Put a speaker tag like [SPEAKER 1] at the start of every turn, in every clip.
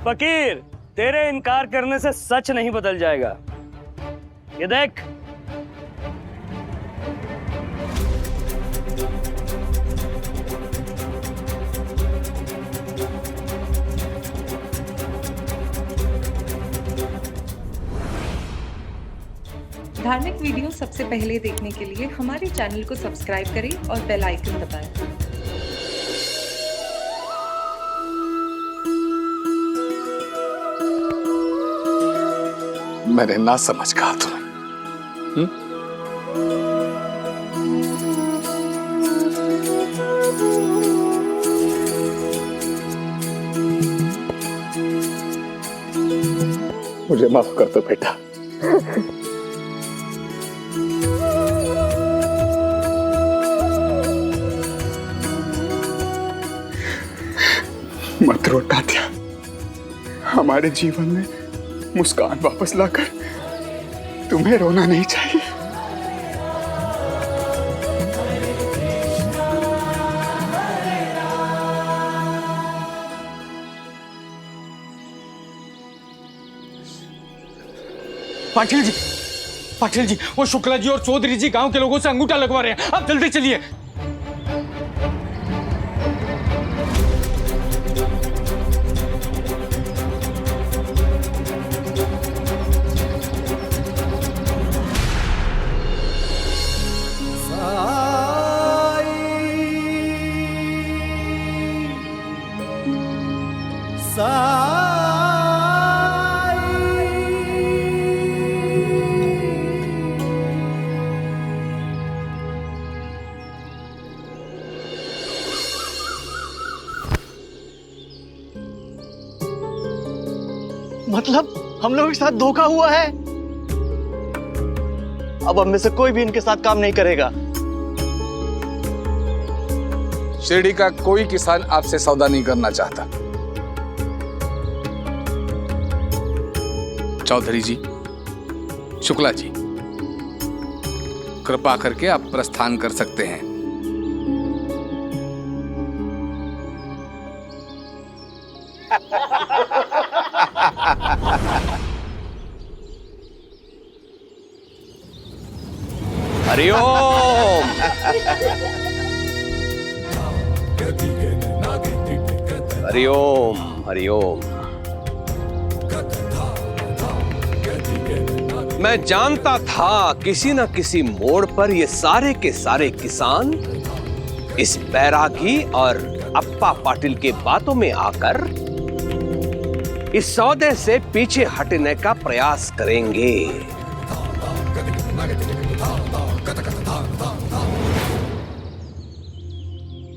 [SPEAKER 1] फकीर, तेरे इनकार करने से सच नहीं बदल जाएगा। ये देख।
[SPEAKER 2] धार्मिक वीडियो सबसे पहले देखने के लिए हमारे चैनल को सब्सक्राइब करें और बेल आइकन दबाएं।
[SPEAKER 3] मैंने ना समझ कहा तुम्हें। मुझे माफ कर दो बेटा। मत रो तात्या, हमारे जीवन में मुस्कान वापस लाकर तुम्हें रोना नहीं चाहिए।
[SPEAKER 4] पाटिल जी, वो शुक्ला जी और चौधरी जी गांव के लोगों से अंगूठा लगवा रहे हैं। आप जल्दी चलिए।
[SPEAKER 5] मतलब हम लोगों के साथ धोखा हुआ है। अब हम में से कोई भी इनके साथ काम नहीं करेगा।
[SPEAKER 3] शिरडी का कोई किसान आपसे सौदा नहीं करना चाहता। चौधरी जी, शुक्ला जी, कृपा करके आप प्रस्थान कर सकते हैं।
[SPEAKER 6] हरिओम। हरिओम हरिओम। मैं जानता था किसी न किसी मोड़ पर ये सारे के सारे किसान इस बैरागी और अप्पा पाटिल के बातों में आकर इस सौदे से पीछे हटने का प्रयास करेंगे।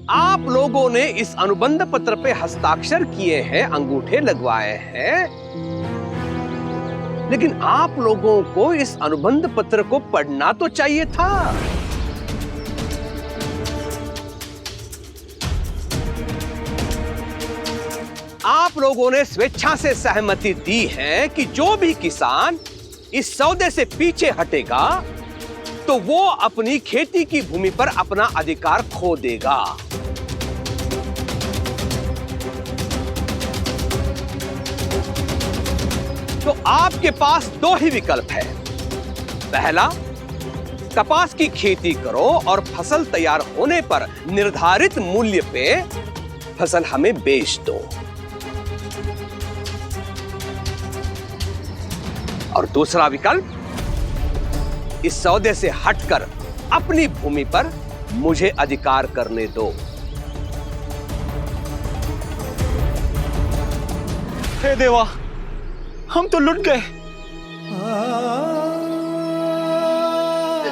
[SPEAKER 6] आप लोगों ने इस अनुबंध पत्र पे हस्ताक्षर किए हैं, अंगूठे लगवाए हैं, लेकिन आप लोगों को इस अनुबंध पत्र को पढ़ना तो चाहिए था। आप लोगों ने स्वेच्छा से सहमति दी है कि जो भी किसान इस सौदे से पीछे हटेगा तो वो अपनी खेती की भूमि पर अपना अधिकार खो देगा। तो आपके पास दो ही विकल्प है। पहला, कपास की खेती करो और फसल तैयार होने पर निर्धारित मूल्य पे फसल हमें बेच दो। और दूसरा विकल्प, इस सौदे से हटकर अपनी भूमि पर मुझे अधिकार करने दो।
[SPEAKER 5] हे देवा, हम तो लुट गए।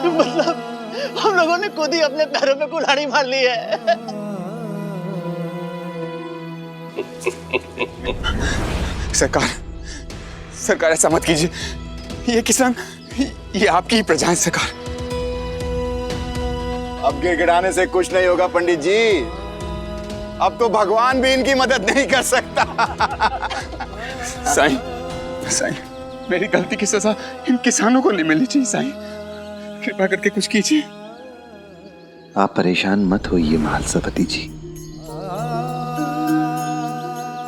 [SPEAKER 5] मतलब हम लोगों ने खुद ही अपने पैरों पे कुल्हाड़ी मार ली है।
[SPEAKER 3] सरकार ऐसा मत कीजिए। ये किसान, ये आपकी ही प्रजा है सरकार।
[SPEAKER 7] अब गिड़गिड़ाने से कुछ नहीं होगा पंडित जी। अब तो भगवान भी इनकी मदद नहीं कर सकता।
[SPEAKER 3] साईं, मेरी गलती की सजा इन किसानों को नहीं मिलनी चाहिए। साईं, कृपा करके कुछ कीजिए।
[SPEAKER 8] आप परेशान मत होइए महालसापति जी।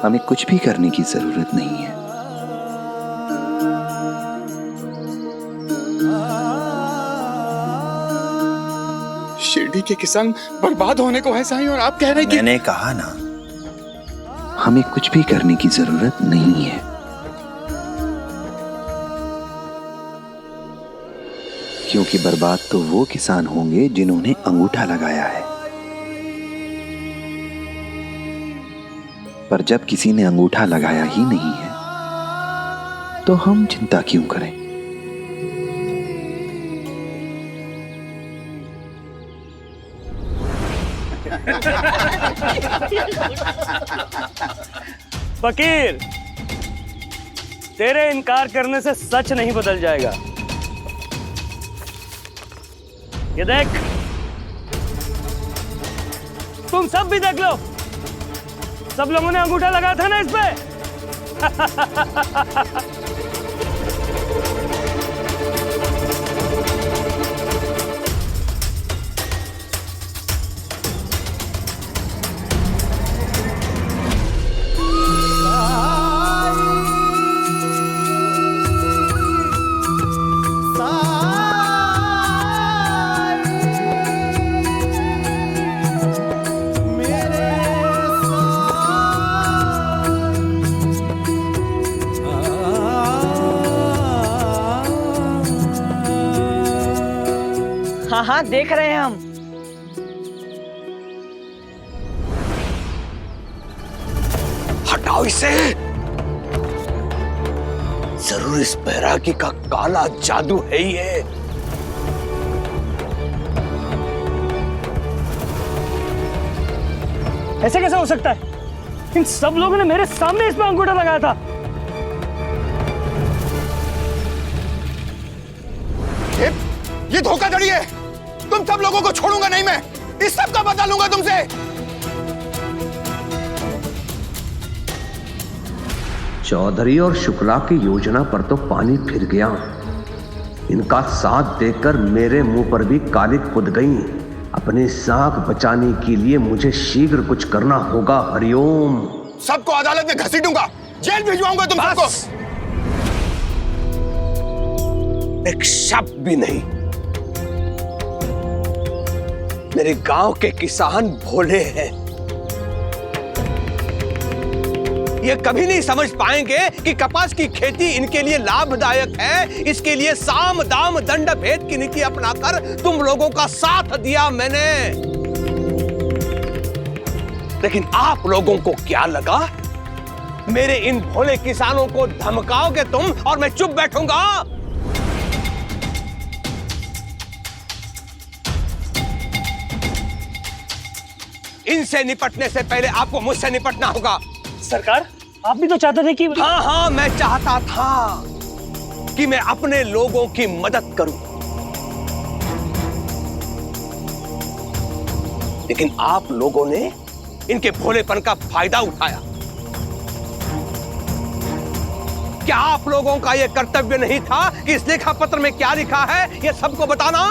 [SPEAKER 8] हमें कुछ भी करने की जरूरत नहीं है।
[SPEAKER 3] शिरडी के किसान बर्बाद होने को है साईं, और आप कह रहे हैं कि
[SPEAKER 8] मैंने कहा ना, हमें कुछ भी करने की जरूरत नहीं है। क्योंकि बर्बाद तो वो किसान होंगे जिन्होंने अंगूठा लगाया है। पर जब किसी ने अंगूठा लगाया ही नहीं है तो हम चिंता क्यों करें?
[SPEAKER 1] फकीर, तेरे इनकार करने से सच नहीं बदल जाएगा। ये देख, तुम सब भी देख लो, सब लोगों ने अंगूठा लगाया था ना इस पे।
[SPEAKER 5] हाँ हाँ देख रहे हैं हम।
[SPEAKER 6] हटाओ इसे। जरूर इस बैरागी का काला जादू है ये।
[SPEAKER 1] ऐसे कैसे हो सकता है? इन सब लोगों ने मेरे सामने इस पे अंगूठा लगाया था।
[SPEAKER 3] ये धोखाधड़ी है। तुम सब लोगों को छोड़ूंगा नहीं मैं। इस सब का बदला लूंगा तुमसे।
[SPEAKER 6] चौधरी और शुक्ला की योजना पर तो पानी फिर गया। इनका साथ देकर मेरे मुंह पर भी काली खुद गई। अपनी साख बचाने के लिए मुझे शीघ्र कुछ करना होगा। हरिओम।
[SPEAKER 3] सबको अदालत में घसीटूंगा, जेल भिजवाऊंगा तुम सबको।
[SPEAKER 6] एक शब्द भी नहीं। मेरे गांव के किसान भोले हैं। ये कभी नहीं समझ पाएंगे कि कपास की खेती इनके लिए लाभदायक है। इसके लिए साम दाम दंड भेद की नीति अपनाकर तुम लोगों का साथ दिया मैंने। लेकिन आप लोगों को क्या लगा? मेरे इन भोले किसानों को धमकाओगे तुम और मैं चुप बैठूंगा? इनसे निपटने से पहले आपको मुझसे निपटना होगा।
[SPEAKER 1] सरकार, आप भी तो चाहते थे कि
[SPEAKER 6] हाँ हाँ, मैं चाहता था कि मैं अपने लोगों की मदद करूं, लेकिन आप लोगों ने इनके भोलेपन का फायदा उठाया। क्या आप लोगों का यह कर्तव्य नहीं था कि इस लेखा पत्र में क्या लिखा है यह सबको बताना?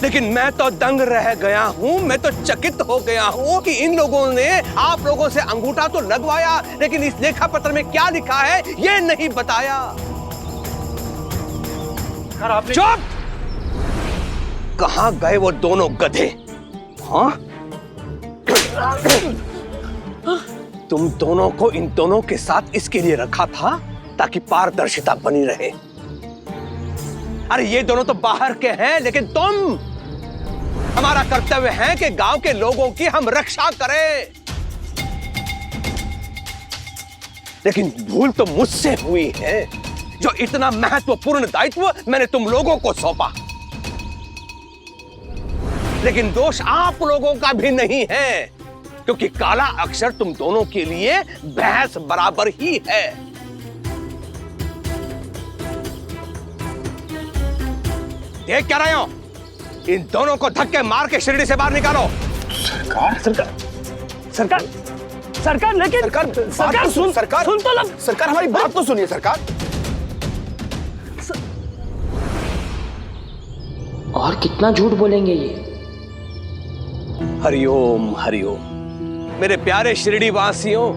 [SPEAKER 6] लेकिन मैं तो दंग रह गया हूं, मैं तो चकित हो गया हूं कि इन लोगों ने आप लोगों से अंगूठा तो लगवाया, लेकिन इस लेखा पत्र में क्या लिखा है यह नहीं बताया। चुप! कहां गए वो दोनों गधे? हाँ? तुम दोनों को इन दोनों के साथ इसके लिए रखा था ताकि पारदर्शिता बनी रहे। अरे ये दोनों तो बाहर के हैं, लेकिन तुम, हमारा कर्तव्य है कि गांव के लोगों की हम रक्षा करें। लेकिन भूल तो मुझसे हुई है जो इतना महत्वपूर्ण दायित्व मैंने तुम लोगों को सौंपा। लेकिन दोष आप लोगों का भी नहीं है, क्योंकि काला अक्षर तुम दोनों के लिए भैंस बराबर ही है। देख क्या रहे हो? इन दोनों को धक्के मार के शिरडी से बाहर निकालो।
[SPEAKER 3] सरकार,
[SPEAKER 1] सरकार, सरकार, सरकार, लेकिन सरकार सुन,
[SPEAKER 3] सरकार
[SPEAKER 1] सुन तो लब।
[SPEAKER 3] सरकार हमारी बात तो सुनिए सरकार।
[SPEAKER 9] और कितना झूठ बोलेंगे ये?
[SPEAKER 6] हरिओम हरिओम। मेरे प्यारे शिरडी वासियों,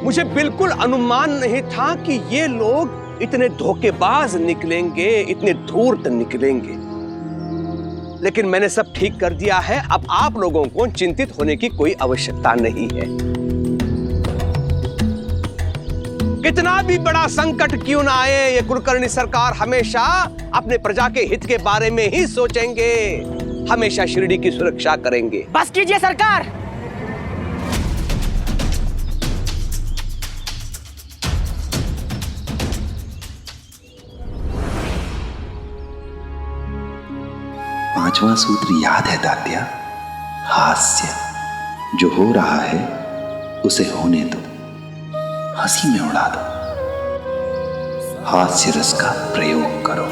[SPEAKER 6] मुझे बिल्कुल अनुमान नहीं था कि ये लोग इतने धोखेबाज निकलेंगे, इतने धूर्त निकलेंगे। लेकिन मैंने सब ठीक कर दिया है। अब आप लोगों को चिंतित होने की कोई आवश्यकता नहीं है। कितना भी बड़ा संकट क्यों ना आए, ये कुलकर्णी सरकार हमेशा अपने प्रजा के हित के बारे में ही सोचेंगे, हमेशा शिरडी की सुरक्षा करेंगे।
[SPEAKER 5] बस कीजिए सरकार।
[SPEAKER 8] पांचवा सूत्र याद है तात्या? हास्य। जो हो रहा है उसे होने दो, हंसी में उड़ा दो, हास्य रस का प्रयोग करो।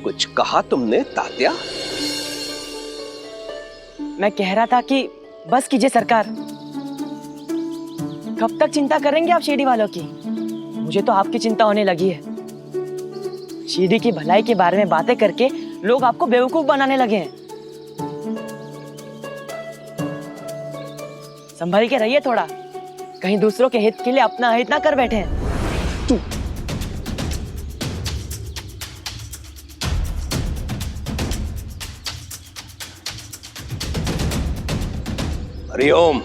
[SPEAKER 6] कुछ कहा तुमने तात्या?
[SPEAKER 5] मैं कह रहा था कि बस कीजिए सरकार। कब तक चिंता करेंगे आप शिरडी वालों की? मुझे तो आपकी चिंता होने लगी है। शिरडी की भलाई के बारे में बातें करके लोग आपको बेवकूफ बनाने लगे हैं। संभल के रहिए थोड़ा, कहीं दूसरों के हित के लिए अपना हित ना कर बैठे हैं।
[SPEAKER 6] हरिओम।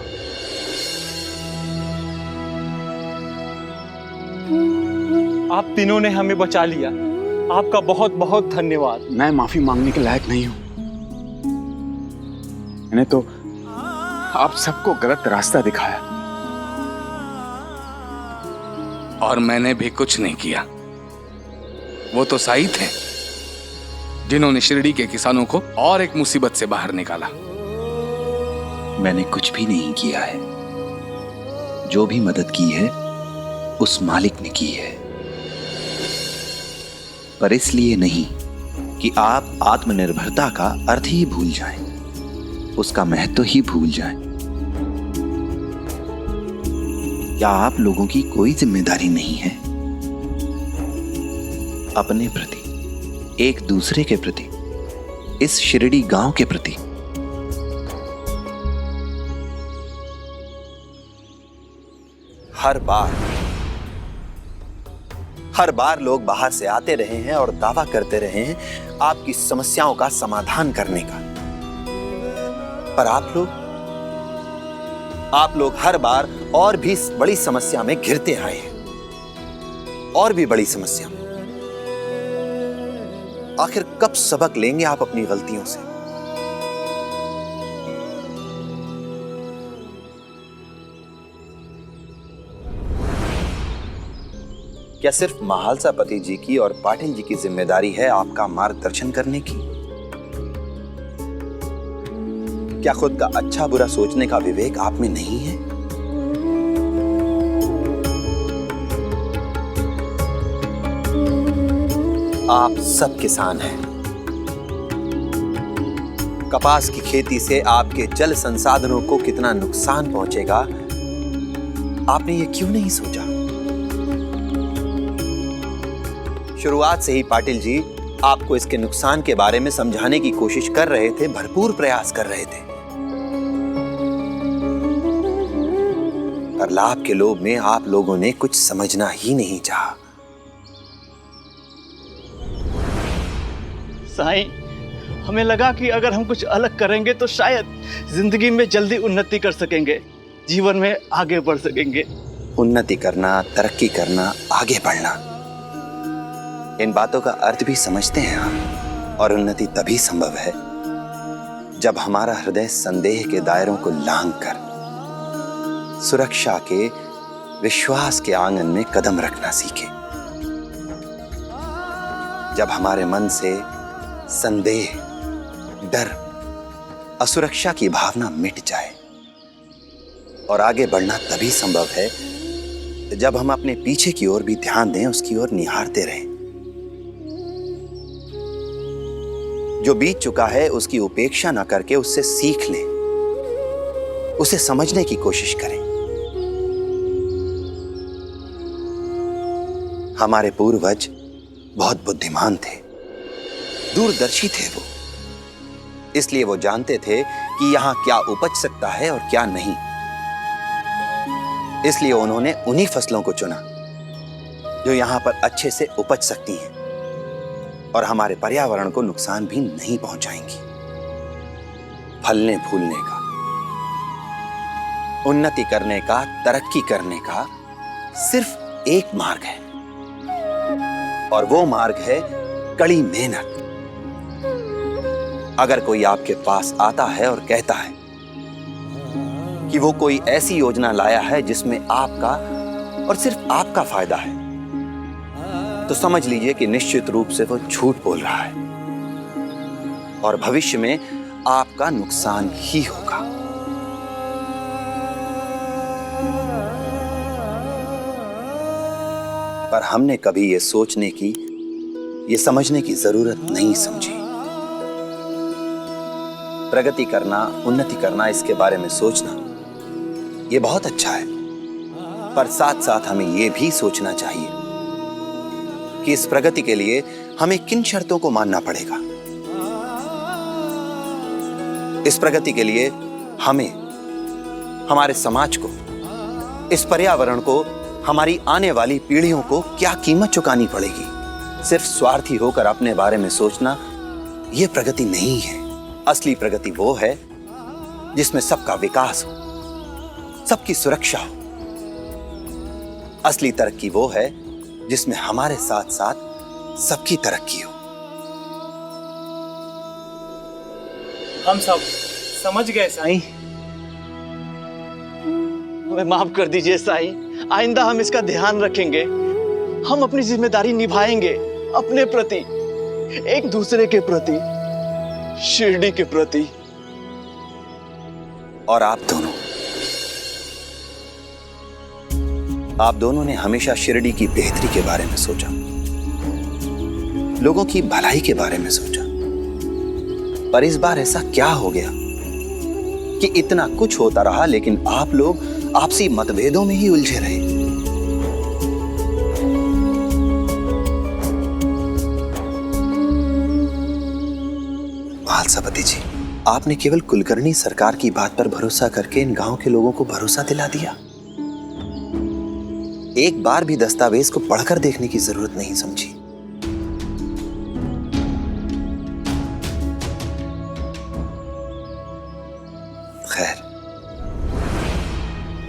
[SPEAKER 4] आप तीनों ने हमें बचा लिया, आपका बहुत बहुत धन्यवाद।
[SPEAKER 3] मैं माफी मांगने के लायक नहीं हूं। मैंने तो आप सबको गलत रास्ता दिखाया।
[SPEAKER 9] और मैंने भी कुछ नहीं किया। वो तो साई थे जिन्होंने शिरडी के किसानों को और एक मुसीबत से बाहर निकाला।
[SPEAKER 8] मैंने कुछ भी नहीं किया है। जो भी मदद की है उस मालिक ने की है, पर इसलिए नहीं कि आप आत्मनिर्भरता का अर्थ ही भूल जाएं, उसका महत्व ही भूल जाएं। क्या आप लोगों की कोई जिम्मेदारी नहीं है अपने प्रति, एक दूसरे के प्रति, इस शिरडी गांव के प्रति?
[SPEAKER 10] हर बार लोग बाहर से आते रहे हैं और दावा करते रहे हैं आपकी समस्याओं का समाधान करने का, पर आप लोग हर बार और भी बड़ी समस्या में घिरते आए हैं, और भी बड़ी समस्या में। आखिर कब सबक लेंगे आप अपनी गलतियों से? क्या सिर्फ महालसापति जी की और पाटिल जी की जिम्मेदारी है आपका मार्गदर्शन करने की? क्या खुद का अच्छा बुरा सोचने का विवेक आप में नहीं है? आप सब किसान हैं। कपास की खेती से आपके जल संसाधनों को कितना नुकसान पहुंचेगा, आपने ये क्यों नहीं सोचा? शुरुआत से ही पाटिल जी आपको इसके नुकसान के बारे में समझाने की कोशिश कर रहे थे, भरपूर प्रयास कर रहे थे, पर लाभ के लोभ में आप लोगों ने कुछ समझना ही नहीं चाहा।
[SPEAKER 5] साईं, हमें लगा कि अगर हम कुछ अलग करेंगे तो शायद जिंदगी में जल्दी उन्नति कर सकेंगे, जीवन में आगे बढ़ सकेंगे।
[SPEAKER 10] उन्नति करना, तरक्की करना, आगे बढ़ना, इन बातों का अर्थ भी समझते हैं हम। और उन्नति तभी संभव है जब हमारा हृदय संदेह के दायरों को लांघकर सुरक्षा के, विश्वास के आंगन में कदम रखना सीखे। जब हमारे मन से संदेह, डर, असुरक्षा की भावना मिट जाए। और आगे बढ़ना तभी संभव है जब हम अपने पीछे की ओर भी ध्यान दें, उसकी ओर निहारते रहें। जो बीत चुका है उसकी उपेक्षा न करके उससे सीख लें, उसे समझने की कोशिश करें। हमारे पूर्वज बहुत बुद्धिमान थे, दूरदर्शी थे वो, इसलिए वो जानते थे कि यहां क्या उपज सकता है और क्या नहीं। इसलिए उन्होंने उन्हीं फसलों को चुना जो यहां पर अच्छे से उपज सकती हैं और हमारे पर्यावरण को नुकसान भी नहीं पहुंचाएंगी। फलने फूलने का, उन्नति करने का, तरक्की करने का सिर्फ एक मार्ग है, और वो मार्ग है कड़ी मेहनत। अगर कोई आपके पास आता है और कहता है कि वो कोई ऐसी योजना लाया है जिसमें आपका और सिर्फ आपका फायदा है, तो समझ लीजिए कि निश्चित रूप से वो झूठ बोल रहा है और भविष्य में आपका नुकसान ही होगा। पर हमने कभी ये सोचने की, ये समझने की जरूरत नहीं समझी। प्रगति करना, उन्नति करना, इसके बारे में सोचना ये बहुत अच्छा है, पर साथ साथ हमें ये भी सोचना चाहिए कि इस प्रगति के लिए हमें किन शर्तों को मानना पड़ेगा। इस प्रगति के लिए हमें, हमारे समाज को, इस पर्यावरण को, हमारी आने वाली पीढ़ियों को क्या कीमत चुकानी पड़ेगी। सिर्फ स्वार्थी होकर अपने बारे में सोचना यह प्रगति नहीं है। असली प्रगति वो है जिसमें सबका विकास हो, सबकी सुरक्षा हो। असली तरक्की वो है जिसमें हमारे साथ साथ सबकी तरक्की हो।
[SPEAKER 4] हम सब समझ गए साईं।
[SPEAKER 11] हमें माफ कर दीजिए साईं, आइंदा हम इसका ध्यान रखेंगे। हम अपनी जिम्मेदारी निभाएंगे, अपने प्रति, एक दूसरे के प्रति, शिरडी के प्रति।
[SPEAKER 10] और आप दोनों ने हमेशा शिरडी की बेहतरी के बारे में सोचा, लोगों की भलाई के बारे में सोचा। पर इस बार ऐसा क्या हो गया कि इतना कुछ होता रहा लेकिन आप लोग आपसी मतभेदों में ही उलझे रहे। महालसापति जी, आपने केवल कुलकर्णी सरकार की बात पर भरोसा करके इन गांव के लोगों को भरोसा दिला दिया। एक बार भी दस्तावेज को पढ़कर देखने की जरूरत नहीं समझी। खैर,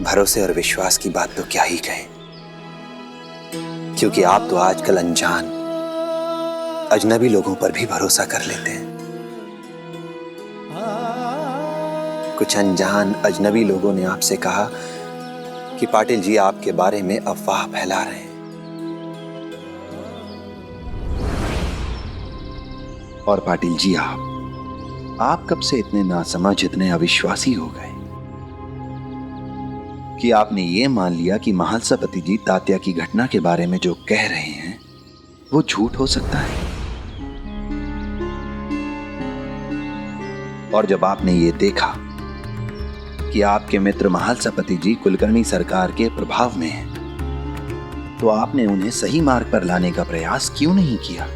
[SPEAKER 10] भरोसे और विश्वास की बात तो क्या ही कहें, क्योंकि आप तो आजकल अनजान, अजनबी लोगों पर भी भरोसा कर लेते हैं। कुछ अनजान अजनबी लोगों ने आपसे कहा कि पाटिल जी आपके बारे में अफवाह फैला रहे हैं।
[SPEAKER 8] और पाटिल जी, आप कब से इतने नासमझ, इतने अविश्वासी हो गए कि आपने ये मान लिया कि महालसापति जी तात्या की घटना के बारे में जो कह रहे हैं वो झूठ हो सकता है। और जब आपने ये देखा कि आपके मित्र महालसापति जी कुलकर्णी सरकार के प्रभाव में हैं, तो आपने उन्हें सही मार्ग पर लाने का प्रयास क्यों नहीं किया?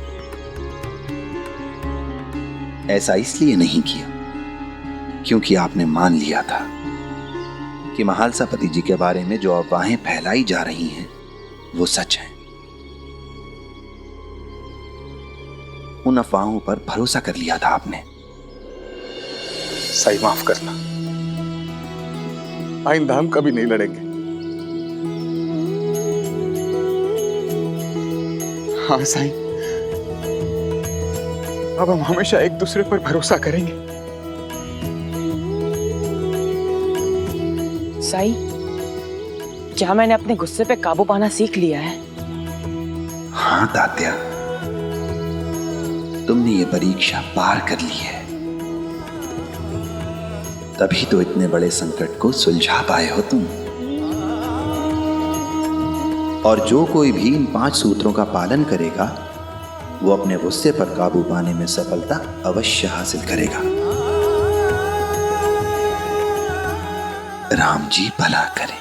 [SPEAKER 8] ऐसा इसलिए नहीं किया क्योंकि आपने मान लिया था कि महालसापति जी के बारे में जो अफवाहें फैलाई जा रही हैं वो सच हैं। उन अफवाहों पर भरोसा कर लिया था आपने।
[SPEAKER 3] साईं, माफ करना, आइंदा हम कभी नहीं लड़ेंगे। हाँ साईं, अब हम हमेशा एक दूसरे पर भरोसा करेंगे।
[SPEAKER 5] साईं, क्या मैंने अपने गुस्से पे काबू पाना सीख लिया है?
[SPEAKER 8] हाँ तात्या, तुमने ये परीक्षा पार कर ली है, तभी तो इतने बड़े संकट को सुलझा पाए हो तुम। और जो कोई भी इन 5 सूत्रों का पालन करेगा वो अपने गुस्से पर काबू पाने में सफलता अवश्य हासिल करेगा। राम जी भला करें।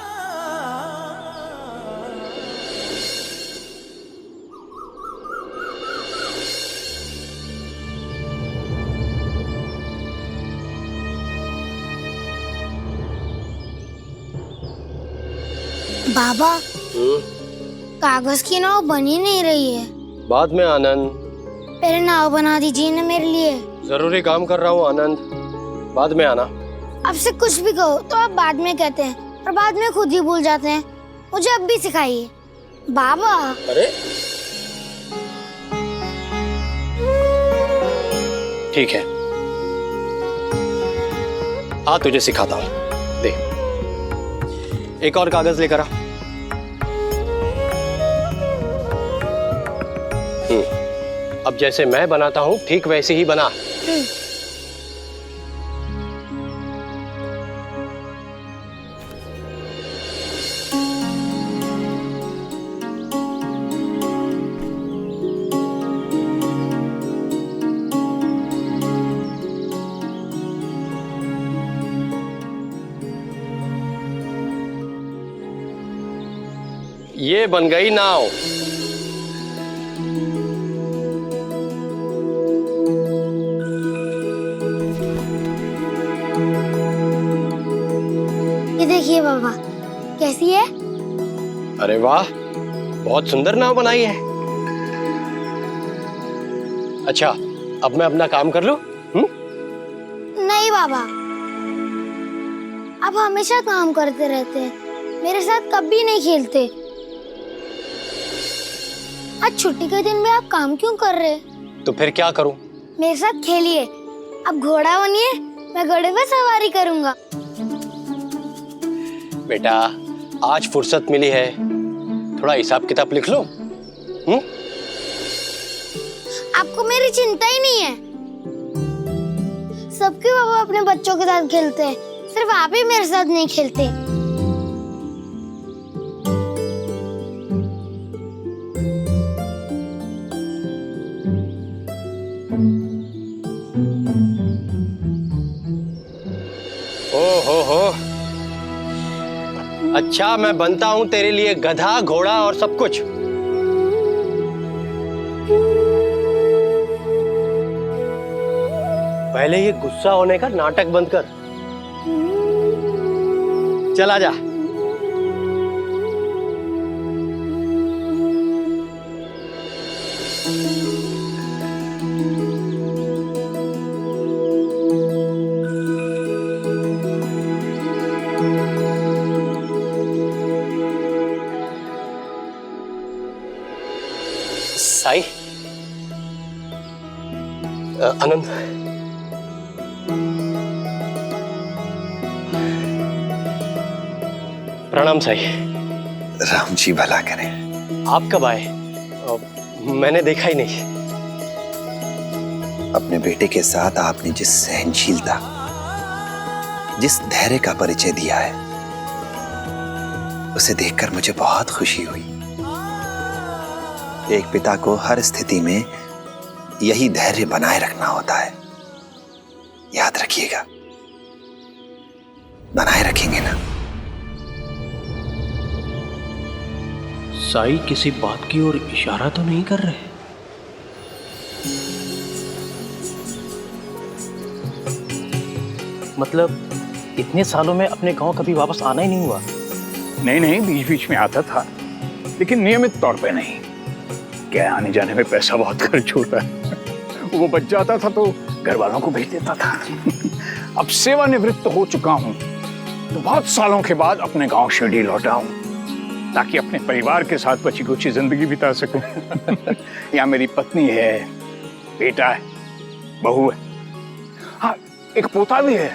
[SPEAKER 12] बाबा, कागज की नाव बनी नहीं रही है।
[SPEAKER 6] बाद में आनंद।
[SPEAKER 12] पहले नाव बना दीजिए ना मेरे लिए।
[SPEAKER 6] जरूरी काम कर रहा हूँ आनंद, बाद में आना।
[SPEAKER 12] आपसे कुछ भी कहो तो आप बाद में कहते हैं और बाद में खुद ही भूल जाते हैं। मुझे अब भी सिखाइए बाबा।
[SPEAKER 6] अरे ठीक है, आ तुझे सिखाता हूँ। दे, एक और कागज लेकर आ। अब जैसे मैं बनाता हूँ ठीक वैसे ही बना। ये बन गई नाव।
[SPEAKER 12] ये देखिए बाबा, कैसी है?
[SPEAKER 6] अरे वाह, बहुत सुंदर नाव बनाई है। अच्छा, अब मैं अपना काम कर लूं?
[SPEAKER 12] नहीं बाबा, आप हमेशा काम करते रहते हैं, मेरे साथ कभी नहीं खेलते। आज छुट्टी के दिन में आप काम क्यों कर रहे?
[SPEAKER 6] तो फिर क्या करूं?
[SPEAKER 12] मेरे साथ खेलिए। आप घोड़ा बनिए, मैं घोड़े पे सवारी करूंगा।
[SPEAKER 6] बेटा, आज फुर्सत मिली है, थोड़ा हिसाब किताब लिख लो।
[SPEAKER 12] आपको मेरी चिंता ही नहीं है। सबके बाबा अपने बच्चों के साथ खेलते हैं, सिर्फ आप ही मेरे साथ नहीं खेलते।
[SPEAKER 6] हो अच्छा, मैं बनता हूं तेरे लिए गधा, घोड़ा और सब कुछ। पहले ये गुस्सा होने का नाटक बंद कर। चला जा। साई, आनंद, प्रणाम साई।
[SPEAKER 10] राम जी भला करें।
[SPEAKER 6] आप कब आए? मैंने देखा ही नहीं।
[SPEAKER 10] अपने बेटे के साथ आपने जिस सहनशीलता, जिस धैर्य का परिचय दिया है, उसे देखकर मुझे बहुत खुशी हुई। एक पिता को हर स्थिति में यही धैर्य बनाए रखना होता है। याद रखिएगा, बनाए रखेंगे ना?
[SPEAKER 6] साई किसी बात की ओर इशारा तो नहीं कर रहे? मतलब इतने सालों में अपने गांव कभी वापस आना ही नहीं हुआ?
[SPEAKER 3] नहीं, बीच बीच में आता था, लेकिन नियमित तौर पे नहीं। क्या, आने जाने में पैसा बहुत खर्च होता है। वो बच जाता था तो घर वालों को भेज देता था। अब सेवानिवृत्त हो चुका हूँ तो बहुत सालों के बाद अपने गांव शिरडी लौटा हूँ, ताकि अपने परिवार के साथ बची कुछ जिंदगी बिता सकूं। यहाँ मेरी पत्नी है, बेटा है, बहू है, हाँ एक पोता भी है,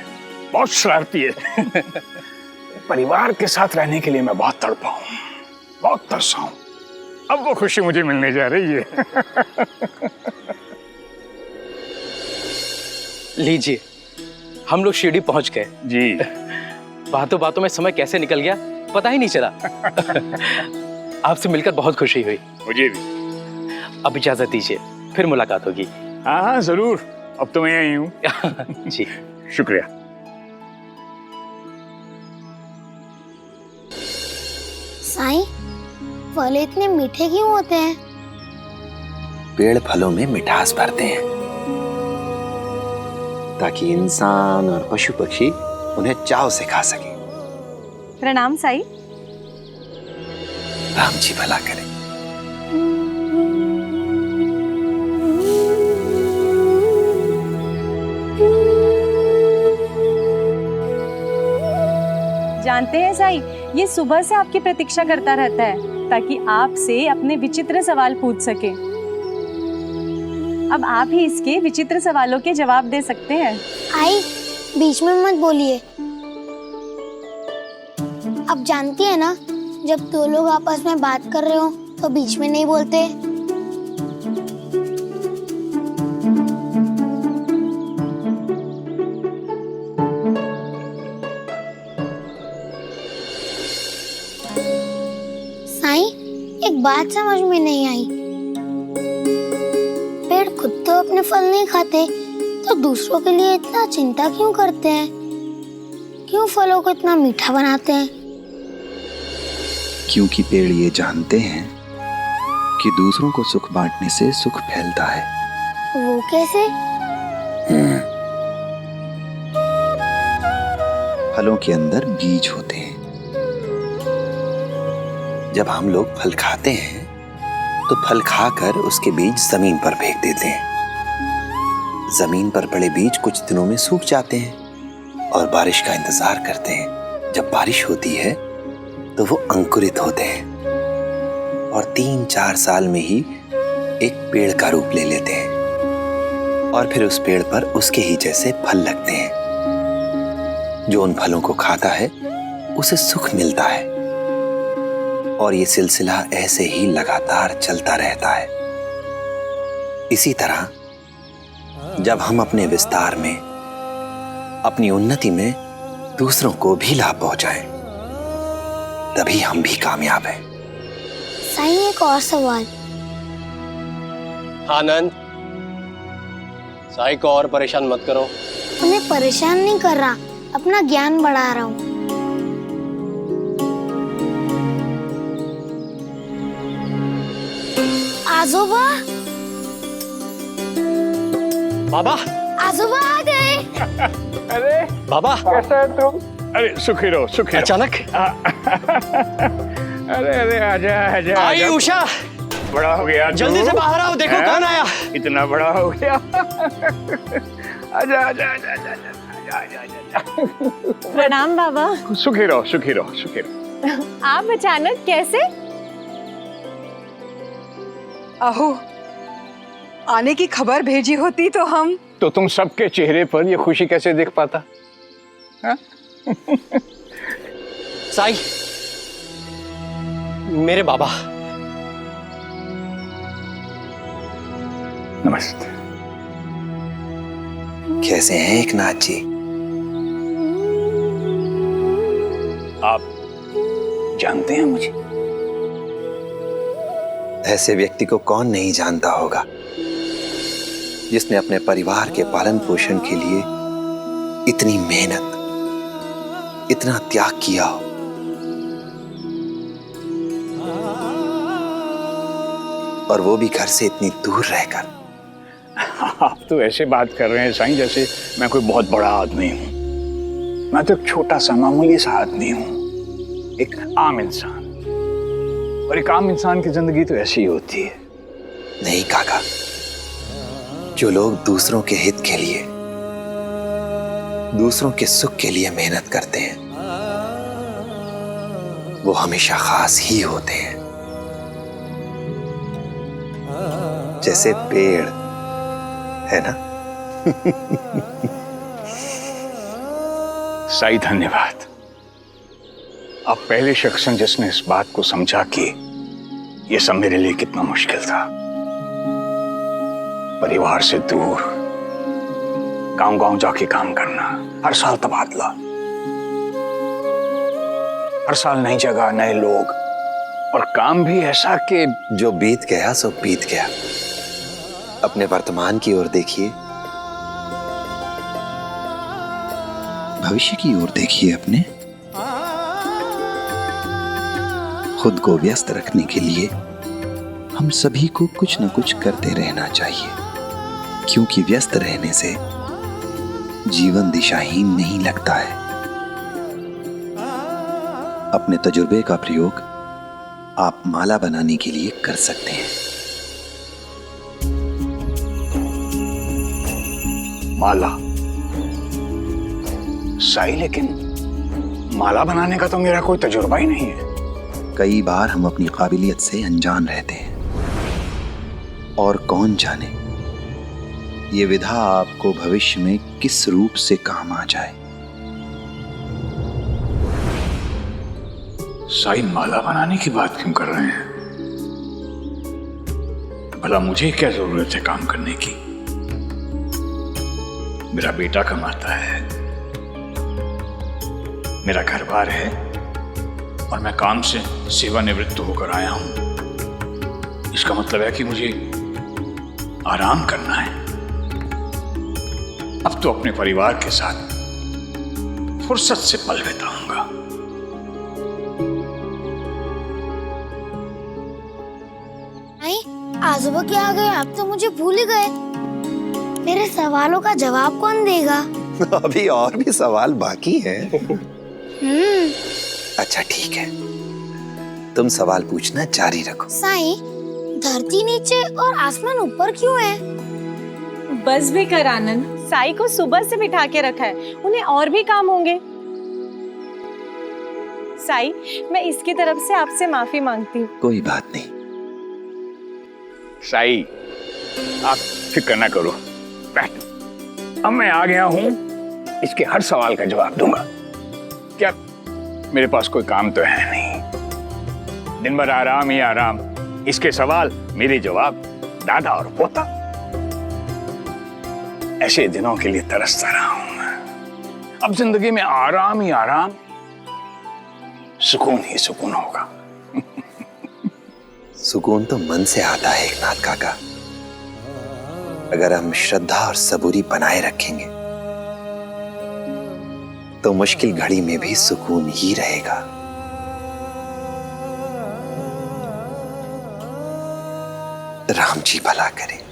[SPEAKER 3] बहुत शरारती है। परिवार के साथ रहने के लिए मैं बहुत तड़पा हूँ, बहुत तरसा हूँ। अब वो खुशी मुझे मिलने जा रही है।
[SPEAKER 6] लीजिए, हम लोग शिरडी पहुंच गए।
[SPEAKER 3] जी।
[SPEAKER 6] बातों बातों में समय कैसे निकल गया पता ही नहीं चला। आपसे मिलकर बहुत खुशी हुई।
[SPEAKER 3] मुझे भी।
[SPEAKER 6] अब इजाजत दीजिए,
[SPEAKER 4] फिर मुलाकात होगी।
[SPEAKER 3] हाँ हाँ जरूर, अब तो मैं यही हूँ।
[SPEAKER 4] जी
[SPEAKER 3] शुक्रिया।
[SPEAKER 12] साईं, फल इतने मीठे क्यों होते हैं?
[SPEAKER 10] पेड़ फलों में मिठास भरते हैं ताकि इंसान और पशु पक्षी उन्हें चाव से खा सके।
[SPEAKER 2] प्रणाम साईं।
[SPEAKER 10] राम जी भला करें।
[SPEAKER 2] जानते हैं साईं, ये सुबह से आपकी प्रतीक्षा करता रहता है ताकि आपसे अपने विचित्र सवाल पूछ सके। अब आप ही इसके विचित्र सवालों के जवाब दे सकते हैं।
[SPEAKER 12] आई, बीच में मत बोलिए। अब जानती है ना, जब दो लोग आपस में बात कर रहे हो तो बीच में नहीं बोलते। साईं, एक बात समझ में नहीं आई। पेड़ खुद तो अपने फल नहीं खाते, तो दूसरों के लिए इतना चिंता क्यों करते हैं? क्यों फलों को इतना मीठा बनाते हैं?
[SPEAKER 8] क्योंकि पेड़ ये जानते हैं कि दूसरों को सुख बांटने से सुख फैलता है।
[SPEAKER 12] वो कैसे?
[SPEAKER 8] फलों के अंदर बीज होते हैं।
[SPEAKER 10] जब हम लोग फल खाते हैं तो फल खाकर उसके बीज जमीन पर फेंक देते हैं। जमीन पर पड़े बीज कुछ दिनों में सूख जाते हैं और बारिश का इंतजार करते हैं। जब बारिश होती है तो वो अंकुरित होते हैं और 3-4 साल में ही एक पेड़ का रूप ले लेते हैं और फिर उस पेड़ पर उसके ही जैसे फल लगते हैं। जो उन फलों को खाता है उसे सुख मिलता है और ये सिलसिला ऐसे ही लगातार चलता रहता है। इसी तरह जब हम अपने विस्तार में, अपनी उन्नति में दूसरों को भी लाभ पहुंचाएं, तभी हम भी कामयाब हैं।
[SPEAKER 12] साईं, एक और सवाल।
[SPEAKER 6] आनंद, साई को और परेशान मत करो।
[SPEAKER 12] उन्हें परेशान नहीं कर रहा, अपना ज्ञान बढ़ा रहा हूँ। आजोबा,
[SPEAKER 4] बाबा,
[SPEAKER 12] आजोबा आ गए।
[SPEAKER 3] अरे
[SPEAKER 4] बाबा
[SPEAKER 3] कैसा है तू? अरे सुखी रहो, सुखी रहो।
[SPEAKER 4] अचानक।
[SPEAKER 3] अरे आजा आजा।
[SPEAKER 4] आई उषा,
[SPEAKER 3] बड़ा हो गया तू।
[SPEAKER 4] जल्दी से बाहर आओ, देखो कौन आया।
[SPEAKER 3] इतना बड़ा हो गया। आजा आजा आजा आजा आजा।
[SPEAKER 2] प्रणाम बाबा।
[SPEAKER 3] सुखी रहो, सुखी रहो, सुखी रहो।
[SPEAKER 2] आप अचानक कैसे?
[SPEAKER 13] अहो, आने की खबर भेजी होती तो हम।
[SPEAKER 3] तो तुम सबके चेहरे पर ये खुशी कैसे देख पाता?
[SPEAKER 4] साई, मेरे बाबा।
[SPEAKER 3] नमस्ते।
[SPEAKER 10] कैसे हैं एकनाथ जी?
[SPEAKER 3] आप जानते हैं मुझे?
[SPEAKER 10] ऐसे व्यक्ति को कौन नहीं जानता होगा जिसने अपने परिवार के पालन पोषण के लिए इतनी मेहनत, इतना त्याग किया हो। और वो भी घर से इतनी दूर रहकर।
[SPEAKER 3] आप तो ऐसे बात कर रहे हैं साईं जैसे मैं कोई बहुत बड़ा आदमी हूं। मैं तो एक छोटा सा मामूली सा आदमी हूं, एक आम इंसान। और एक आम इंसान की जिंदगी तो ऐसी ही होती है।
[SPEAKER 10] नहीं काका, जो लोग दूसरों के हित के लिए, दूसरों के सुख के लिए मेहनत करते हैं, वो हमेशा खास ही होते हैं। जैसे पेड़ है ना।
[SPEAKER 3] साईं धन्यवाद। आप पहले शख्स हैं जिसने इस बात को समझा कि ये सब मेरे लिए कितना मुश्किल था। परिवार से दूर, गांव-गांव जाके काम करना, हर साल तबादला, हर साल नई जगह, नए लोग, और काम भी ऐसा कि
[SPEAKER 10] जो बीत गया सो बीत गया, अपने वर्तमान की ओर देखिए, भविष्य की ओर देखिए। अपने खुद को व्यस्त रखने के लिए हम सभी को कुछ न कुछ करते रहना चाहिए, क्योंकि व्यस्त रहने से जीवन दिशाहीन नहीं लगता है। अपने तजुर्बे का प्रयोग आप माला बनाने के लिए कर सकते हैं।
[SPEAKER 3] माला? साई, लेकिन माला बनाने का तो मेरा कोई तजुर्बा ही नहीं है।
[SPEAKER 10] कई बार हम अपनी काबिलियत से अनजान रहते हैं, और कौन जाने ये विधा आपको भविष्य में किस रूप से काम आ जाए।
[SPEAKER 3] साई माला बनाने की बात क्यों कर रहे हैं? भला मुझे क्या जरूरत है काम करने की? मेरा बेटा कमाता है, मेरा घर बार है, और मैं काम से सेवानिवृत्त होकर आया हूं। इसका मतलब है कि मुझे आराम करना है। अब तो अपने परिवार के साथ फुर्सत से पल बिताऊंगा।
[SPEAKER 12] आजोबा क्या आ गए? आप तो मुझे भूल ही गए। मेरे सवालों का जवाब कौन देगा?
[SPEAKER 10] अभी और भी सवाल बाकी है। अच्छा ठीक है, तुम सवाल पूछना जारी रखो।
[SPEAKER 12] साईं, धरती नीचे और आसमान ऊपर क्यों है?
[SPEAKER 2] बस भी कर आनंद, साई को सुबह से बिठा के रखा है, उन्हें और भी काम होंगे। साई, मैं इसकी तरफ से आपसे माफी मांगती हूँ।
[SPEAKER 10] कोई बात नहीं।
[SPEAKER 3] साई, आप फिक्र ना करो, बैठ। अब मैं आ गया हूं, इसके हर सवाल का जवाब दूंगा। क्या मेरे पास कोई काम तो है नहीं, दिन भर आराम ही आराम, इसके सवाल मेरे जवाब, दादा और पोता। ऐसे दिनों के लिए तरसता रहा हूं मैं। अब जिंदगी में आराम ही आराम, सुकून ही सुकून होगा।
[SPEAKER 10] सुकून तो मन से आता है एकनाथ काका। अगर हम श्रद्धा और सबूरी बनाए रखेंगे तो मुश्किल घड़ी में भी सुकून ही रहेगा। राम जी भला करें।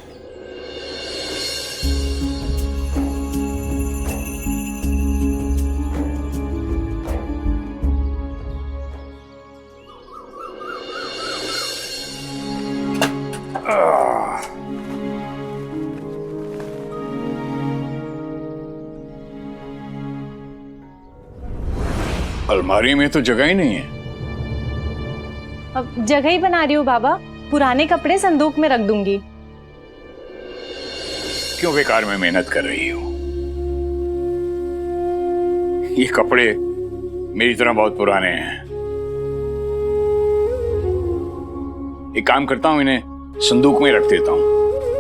[SPEAKER 3] अलमारी में तो जगह ही नहीं है।
[SPEAKER 2] अब जगह ही बना रही हूँ बाबा, पुराने कपड़े संदूक में रख दूंगी।
[SPEAKER 3] क्यों बेकार में मेहनत कर रही हो? ये कपड़े मेरी तरह बहुत पुराने हैं। एक काम करता हूं, इन्हें संदूक में रख देता हूं,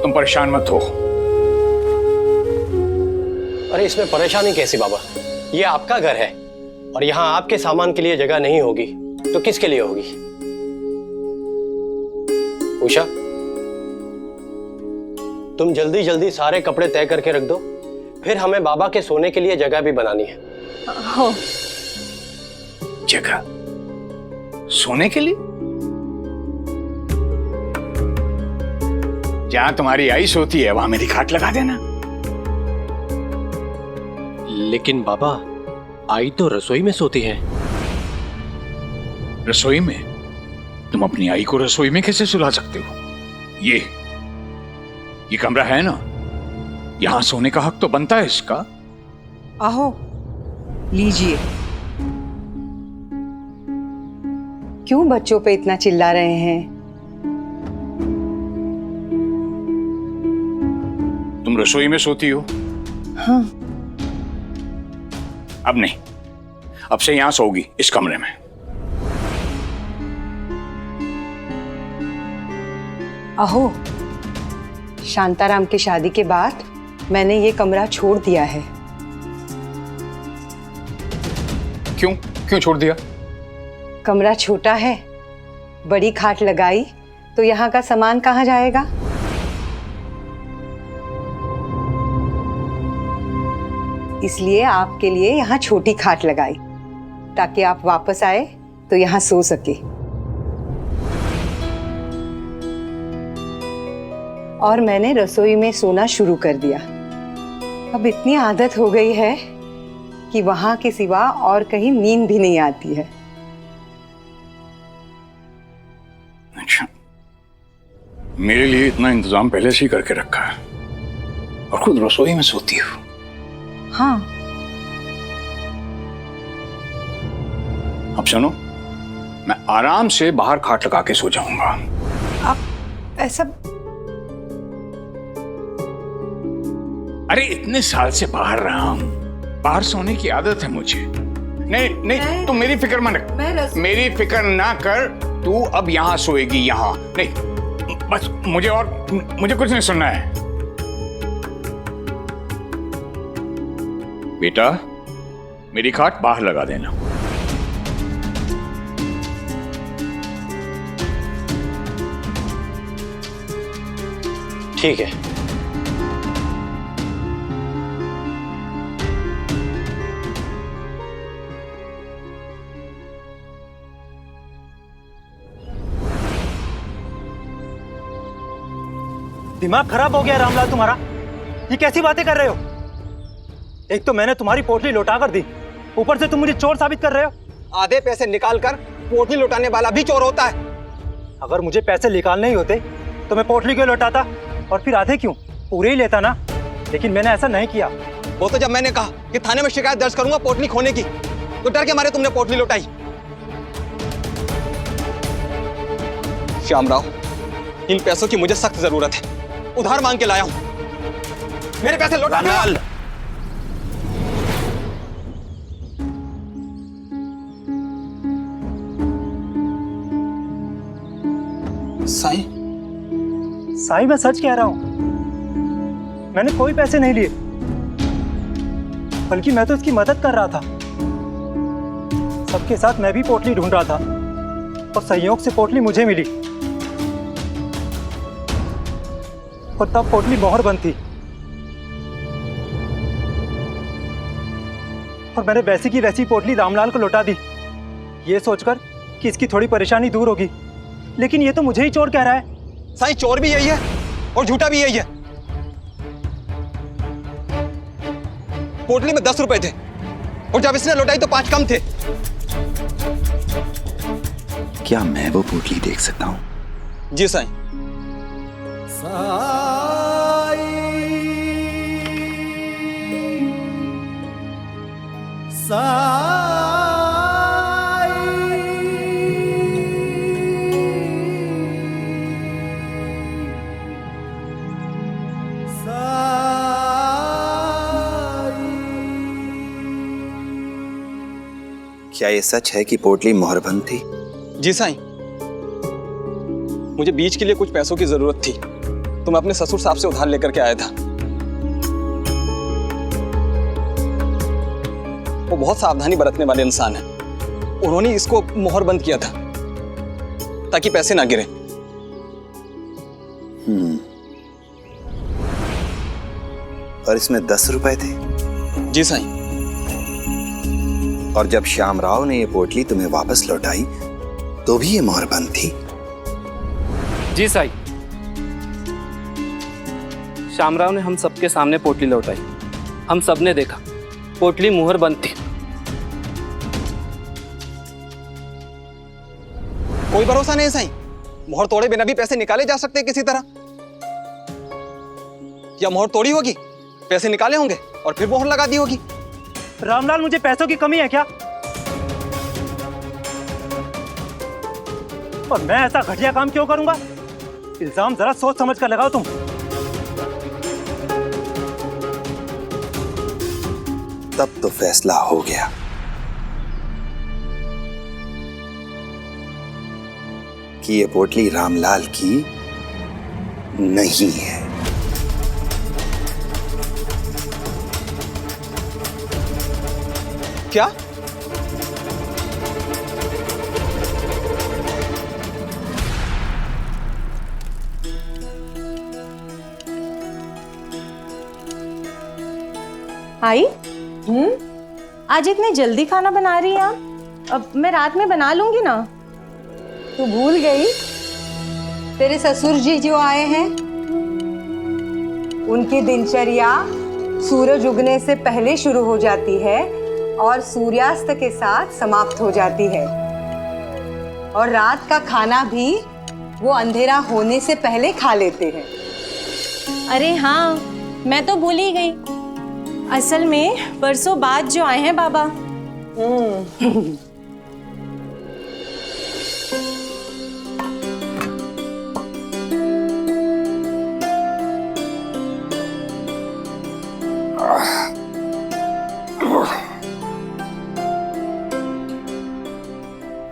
[SPEAKER 3] तुम परेशान मत हो।
[SPEAKER 14] अरे इसमें परेशानी कैसी बाबा? ये आपका घर है और यहाँ आपके सामान के लिए जगह नहीं होगी तो किसके लिए होगी? उषा, तुम जल्दी जल्दी सारे कपड़े तय करके रख दो, फिर हमें बाबा के सोने के लिए जगह भी बनानी है।
[SPEAKER 2] हो।
[SPEAKER 3] जगह सोने के लिए? जहां तुम्हारी आई सोती है वहां मेरी खाट लगा देना।
[SPEAKER 14] लेकिन बाबा, आई तो रसोई में सोती है।
[SPEAKER 3] रसोई में? तुम अपनी आई को रसोई में कैसे सुला सकते हो? ये कमरा है ना, यहां सोने का हक तो बनता है इसका।
[SPEAKER 13] आहो, लीजिए। क्यों बच्चों पे इतना चिल्ला रहे हैं?
[SPEAKER 3] तुम रसोई में सोती हो?
[SPEAKER 13] हाँ।
[SPEAKER 3] अब नहीं, अब से यहां सोगी, इस कमरे में।
[SPEAKER 13] अहो, शांताराम की शादी के बाद मैंने ये कमरा छोड़ दिया है।
[SPEAKER 3] क्यों छोड़ दिया?
[SPEAKER 13] कमरा छोटा है, बड़ी खाट लगाई तो यहाँ का सामान कहाँ जाएगा? इसलिए आपके लिए यहाँ छोटी खाट लगाई, ताकि आप वापस आए तो यहाँ सो सके। और मैंने रसोई में सोना शुरू कर दिया। अब इतनी आदत हो गई है कि वहां के सिवा और कहीं नींद भी नहीं आती है।
[SPEAKER 3] अच्छा, मेरे लिए इतना इंतजाम पहले से ही करके रखा है और खुद रसोई में सोती हूँ।
[SPEAKER 13] हाँ।
[SPEAKER 3] अब सुनो, मैं आराम से बाहर खाट लगा के सो जाऊंगा।
[SPEAKER 13] आप ऐसा?
[SPEAKER 3] अरे इतने साल से बाहर रहा हूं, बाहर सोने की आदत है मुझे। नहीं नहीं, तुम मेरी फिक्र मत कर, मेरी फिक्र ना कर। तू अब यहाँ सोएगी, यहाँ नहीं। बस मुझे कुछ नहीं सुनना है। बेटा, मेरी खाट बाहर लगा देना।
[SPEAKER 14] ठीक है।
[SPEAKER 4] दिमाग खराब हो गया रामलाल तुम्हारा? ये कैसी बातें कर रहे हो? एक तो मैंने तुम्हारी पोटली लौटा कर दी, ऊपर से तुम मुझे चोर साबित कर रहे हो।
[SPEAKER 14] आधे पैसे निकाल कर पोटली लौटाने वाला भी चोर होता है।
[SPEAKER 4] अगर मुझे पैसे निकालने ही होते तो मैं पोटली क्यों लौटाता, और फिर आधे क्यों, पूरे ही लेता ना। लेकिन मैंने ऐसा नहीं किया।
[SPEAKER 14] वो तो जब मैंने कहा कि थाने में शिकायत दर्ज करूंगा पोटली खोने की, तो डर के मारे तुमने पोटली लौटाई। श्यामराव, इन पैसों की मुझे सख्त जरूरत है, उधार मांग के लाया हूं। मेरे पैसे लौटा दो।
[SPEAKER 4] साईं, मैं सच कह रहा हूं, मैंने कोई पैसे नहीं लिए, बल्कि मैं तो इसकी मदद कर रहा था। सबके साथ मैं भी पोटली ढूंढ रहा था और संयोग से पोटली मुझे मिली। और तब पोटली मोहर बंद थी और मैंने वैसी की वैसी पोटली रामलाल को लौटा दी, ये सोचकर कि इसकी थोड़ी परेशानी दूर होगी। लेकिन ये तो मुझे ही चोर कह रहा है।
[SPEAKER 14] साईं, चोर भी यही है और झूठा भी यही है। पोटली में 10 रुपए थे और जब इसने लौटाई तो 5 कम थे।
[SPEAKER 8] क्या मैं वो पोटली देख सकता हूँ?
[SPEAKER 14] जी साईं।
[SPEAKER 10] क्या ये सच है कि पोटली मोहरबंद थी?
[SPEAKER 14] जी साईं, मुझे बीच के लिए कुछ पैसों की जरूरत थी तो मैं अपने ससुर साहब से उधार लेकर के आया था। वो बहुत सावधानी बरतने वाले इंसान हैं। उन्होंने इसको मोहर बंद किया था ताकि पैसे ना गिरे।
[SPEAKER 10] और इसमें 10 रुपए थे?
[SPEAKER 14] जी साईं।
[SPEAKER 10] और जब श्यामराव ने ये पोटली तुम्हें वापस लौटाई तो भी ये मोहर बंद थी?
[SPEAKER 15] जी साईं, श्यामराव ने हम सबके सामने पोटली लौटाई। हम सबने देखा पोटली मुहर बंद थी।
[SPEAKER 14] कोई भरोसा नहीं साईं, मोहर तोड़े बिना भी पैसे निकाले जा सकते हैं किसी तरह। या मोहर तोड़ी होगी, पैसे निकाले होंगे और फिर मोहर लगा दी होगी।
[SPEAKER 4] रामलाल, मुझे पैसों की कमी है क्या? और मैं ऐसा घटिया काम क्यों करूंगा? इल्जाम जरा सोच समझ कर लगाओ तुम।
[SPEAKER 10] तब तो फैसला हो गया। कि ये पोटली रामलाल की नहीं है।
[SPEAKER 14] क्या?
[SPEAKER 2] आई, आज इतनी जल्दी खाना बना रही हैं आप? अब मैं रात में बना लूंगी ना।
[SPEAKER 13] तू भूल गई तेरे ससुर जी जो आए हैं, उनकी दिनचर्या सूरज उगने से पहले शुरू हो जाती है और सूर्यास्त के साथ समाप्त हो जाती है, और रात का खाना भी वो अंधेरा होने से पहले खा लेते हैं।
[SPEAKER 2] अरे हाँ, मैं तो भूल ही गई। असल में परसों बाद जो आए हैं बाबा।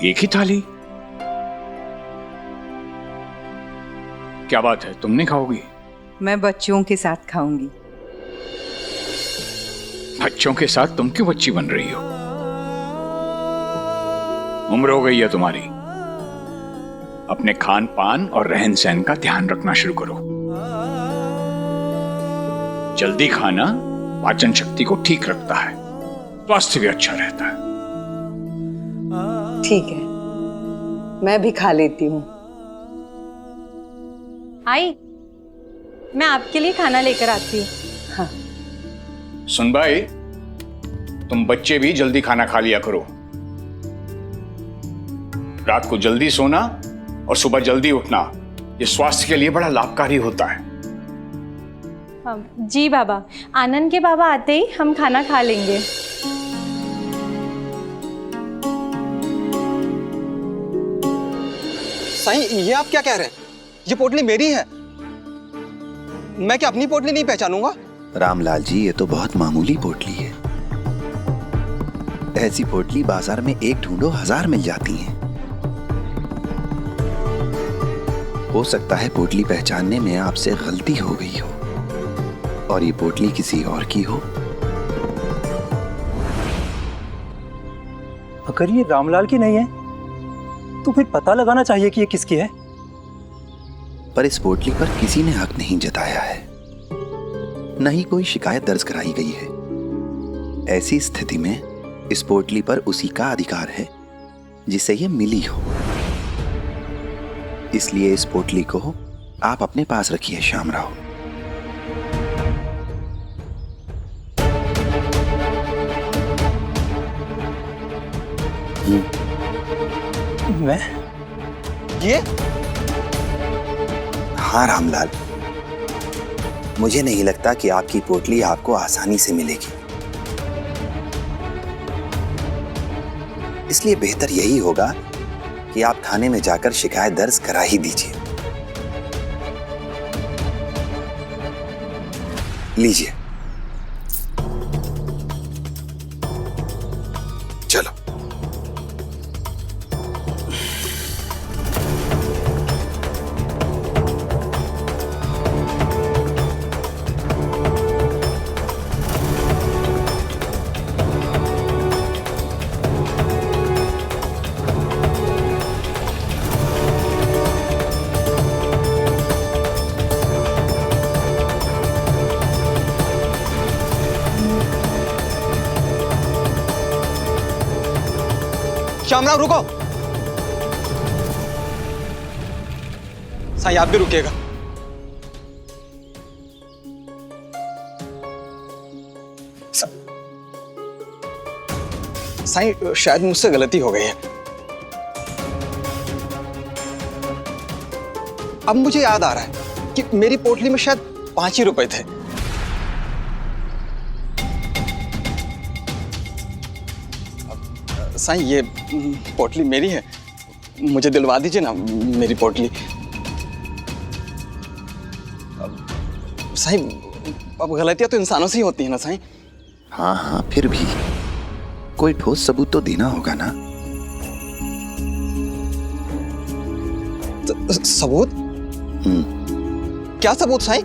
[SPEAKER 3] एक ही थाली? क्या बात है, तुम नहीं खाओगी?
[SPEAKER 13] मैं बच्चों के साथ खाऊंगी।
[SPEAKER 3] बच्चों के साथ तुम क्यों बच्ची बन रही हो? उम्र हो गई है तुम्हारी। अपने खान पान और रहन सहन का ध्यान रखना शुरू करो। जल्दी खाना पाचन शक्ति को ठीक रखता है, स्वास्थ्य भी अच्छा रहता है।
[SPEAKER 13] ठीक है, मैं भी खा लेती हूँ।
[SPEAKER 2] आई, मैं आपके लिए खाना लेकर आती हूँ।
[SPEAKER 13] हाँ।
[SPEAKER 3] सुन भाई, तुम बच्चे भी जल्दी खाना खा लिया करो। रात को जल्दी सोना और सुबह जल्दी उठना, ये स्वास्थ्य के लिए बड़ा लाभकारी होता है।
[SPEAKER 2] जी बाबा, आनंद के बाबा आते ही हम खाना खा लेंगे।
[SPEAKER 11] साईं, ये आप क्या कह रहे हैं? ये पोटली मेरी है। मैं क्या अपनी पोटली नहीं पहचानूंगा?
[SPEAKER 10] रामलाल जी, ये तो बहुत मामूली पोटली है। ऐसी पोटली बाजार में एक ढूंढो 1000 मिल जाती हैं। हो सकता है पोटली पहचानने में आपसे गलती हो गई हो और ये पोटली किसी और की हो।
[SPEAKER 4] अगर ये रामलाल की नहीं है तो फिर पता लगाना चाहिए कि ये किसकी है।
[SPEAKER 10] पर इस पोटली पर किसी ने हक नहीं जताया है, न ही कोई शिकायत दर्ज कराई गई है। ऐसी स्थिति में इस पोटली पर उसी का अधिकार है जिसे ये मिली हो। इसलिए इस पोटली को आप अपने पास रखिए श्यामराव।
[SPEAKER 4] मैं ये?
[SPEAKER 10] हाँ रामलाल, मुझे नहीं लगता कि आपकी पोटली आपको आसानी से मिलेगी। इसलिए बेहतर यही होगा कि आप थाने में जाकर शिकायत दर्ज करा ही दीजिए। लीजिए, चलो।
[SPEAKER 11] श्यामराव, रुको। साईं, आप भी रुकिएगा। साईं, शायद मुझसे गलती हो गई है। अब मुझे याद आ रहा है कि मेरी पोटली में शायद 5 ही रुपए थे। साईं, ये पोटली मेरी है, मुझे दिलवा दीजिए ना मेरी पोटली। साईं, अब गलतियां तो इंसानों से ही होती है ना साईं।
[SPEAKER 10] हाँ हाँ, फिर भी कोई ठोस सबूत तो देना होगा ना।
[SPEAKER 11] सबूत? क्या सबूत साईं?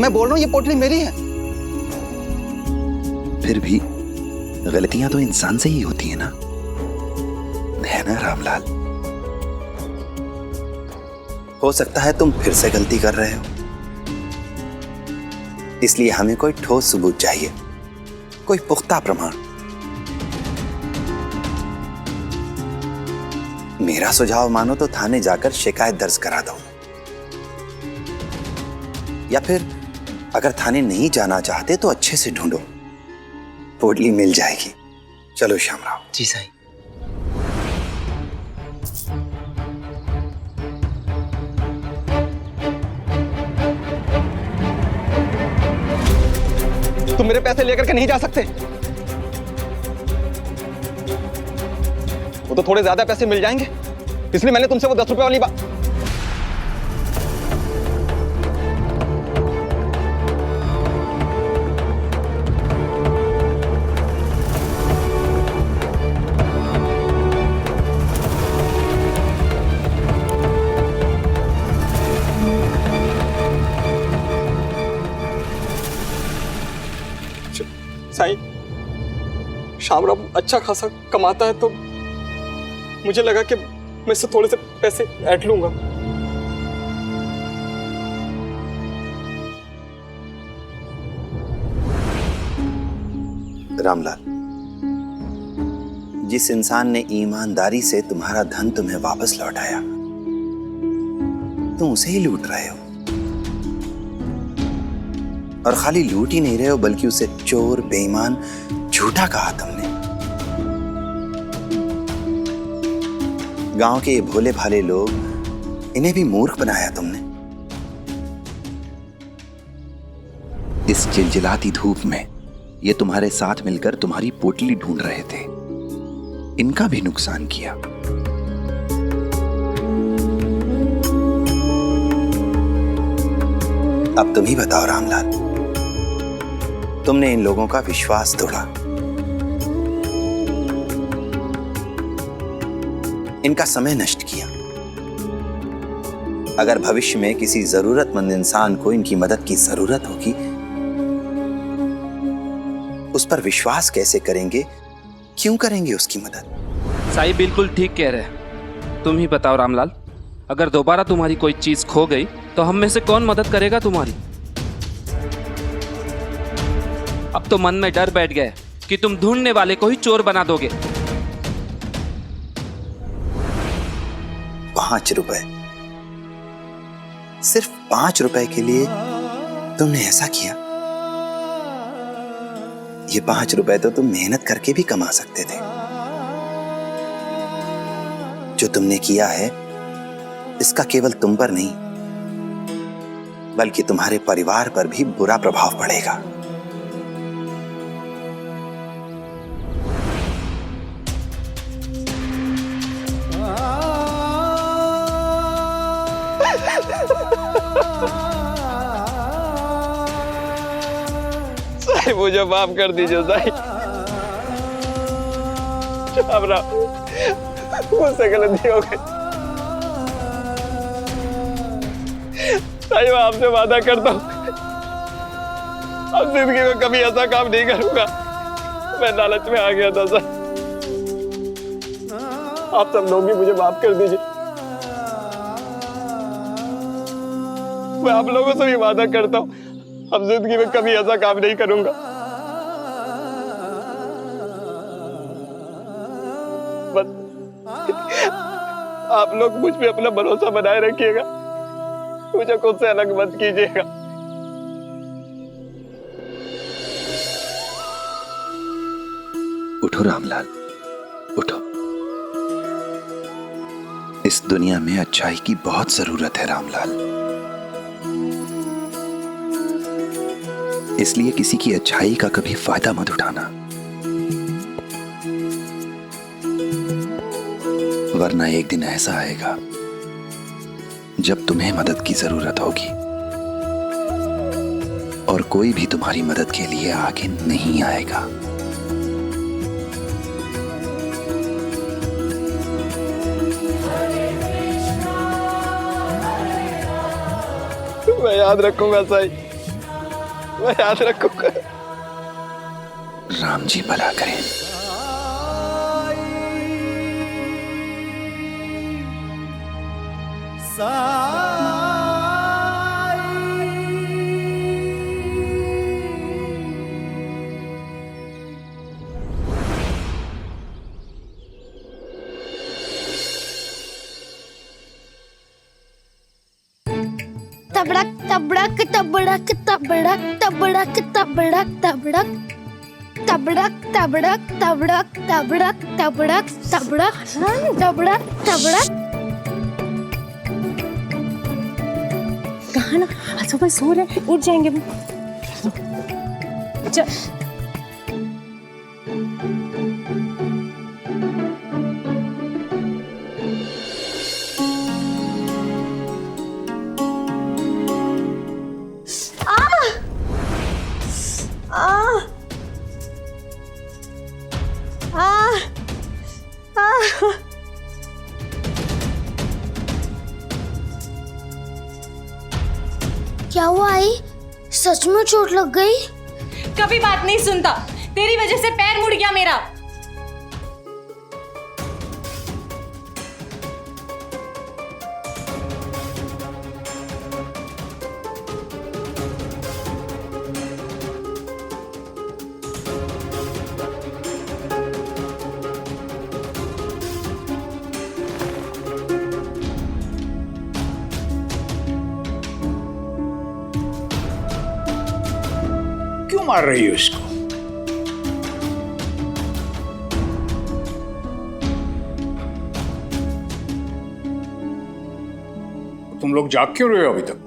[SPEAKER 11] मैं बोल रहा हूँ ये पोटली मेरी है।
[SPEAKER 10] फिर भी गलतियां तो इंसान से ही होती है ना, है ना रामलाल? हो सकता है तुम फिर से गलती कर रहे हो, इसलिए हमें कोई ठोस सबूत चाहिए कोई पुख्ता प्रमाण। मेरा सुझाव मानो तो थाने जाकर शिकायत दर्ज करा दो, या फिर अगर थाने नहीं जाना चाहते तो अच्छे से ढूंढो, पोटली मिल जाएगी। चलो श्यामराव।
[SPEAKER 5] जी साईं।
[SPEAKER 11] तुम मेरे पैसे लेकर के नहीं जा सकते। वो तो थोड़े ज्यादा पैसे मिल जाएंगे, इसलिए मैंने तुमसे वो 10 रुपए वाली बात।
[SPEAKER 16] साईं, श्यामराव अच्छा खासा कमाता है तो मुझे लगा कि मैं इससे थोड़े से पैसे ऐंठ लूंगा।
[SPEAKER 10] रामलाल, जिस इंसान ने ईमानदारी से तुम्हारा धन तुम्हें वापस लौटाया, तुम उसे ही लूट रहे हो। और खाली लूट ही नहीं रहे हो, बल्कि उसे चोर, बेईमान, झूठा कहा तुमने। गांव के ये भोले भाले लोग, इन्हें भी मूर्ख बनाया तुमने।
[SPEAKER 8] इस चिलचिलाती धूप में ये तुम्हारे साथ मिलकर तुम्हारी पोटली ढूंढ रहे थे, इनका भी नुकसान किया।
[SPEAKER 10] अब तुम ही बताओ रामलाल, तुमने इन लोगों का विश्वास तोड़ा, इनका समय नष्ट किया। अगर भविष्य में किसी जरूरतमंद इंसान को इनकी मदद की जरूरत होगी, उस पर विश्वास कैसे करेंगे, क्यों करेंगे उसकी मदद?
[SPEAKER 15] साईं बिल्कुल ठीक कह रहे हैं। तुम ही बताओ रामलाल, अगर दोबारा तुम्हारी कोई चीज खो गई तो हम में से कौन मदद करेगा तुम्हारी? अब तो मन में डर बैठ गया कि तुम ढूंढने वाले को ही चोर बना दोगे।
[SPEAKER 10] 5 रुपए, सिर्फ 5 रुपए के लिए तुमने ऐसा किया? ये 5 रुपए तो तुम मेहनत करके भी कमा सकते थे। जो तुमने किया है, इसका केवल तुम पर नहीं, बल्कि तुम्हारे परिवार पर भी बुरा प्रभाव पड़ेगा।
[SPEAKER 11] साईं, मुझे माफ कर दीजिए साईं। श्यामराव, मुझसे गलती हो गई। साईं, मैं आपसे वादा करता हूँ, अब जिंदगी में कभी ऐसा काम नहीं करूंगा। मैं लालच में आ गया था सर। आप सब लोग भी मुझे माफ कर दीजिए। मैं आप लोगों से भी वादा करता हूँ, अब जिंदगी में कभी ऐसा काम नहीं करूंगा। बस आप लोग मुझ पे अपना भरोसा बनाए रखिएगा, मुझे खुद से अलग मत कीजिएगा।
[SPEAKER 8] उठो रामलाल, उठो। इस दुनिया में अच्छाई की बहुत जरूरत है रामलाल, इसलिए किसी की अच्छाई का कभी फायदा मत उठाना, वरना एक दिन ऐसा आएगा जब तुम्हें मदद की जरूरत होगी और कोई भी तुम्हारी मदद के लिए आगे नहीं आएगा।
[SPEAKER 11] मैं याद रखूंगा साईं, मैं याद रखूंगा।
[SPEAKER 8] राम जी भला करें।
[SPEAKER 12] तबड़क तबड़क तबड़क तबड़क तबड़क तबड़क तबड़क तबड़क तबड़क तबड़क तबड़क तबड़क तबड़क तबड़क तबड़क।
[SPEAKER 2] कहा ना सुबह सो रहे, उठ जाएंगे वो।
[SPEAKER 12] क्या हुआ आई? सच में चोट लग गई?
[SPEAKER 2] कभी बात नहीं सुनता, तेरी वजह से पैर मुड़ गया मेरा।
[SPEAKER 3] क्यों मार रही हो इसको? तुम लोग जाग क्यों रहे हो अभी तक?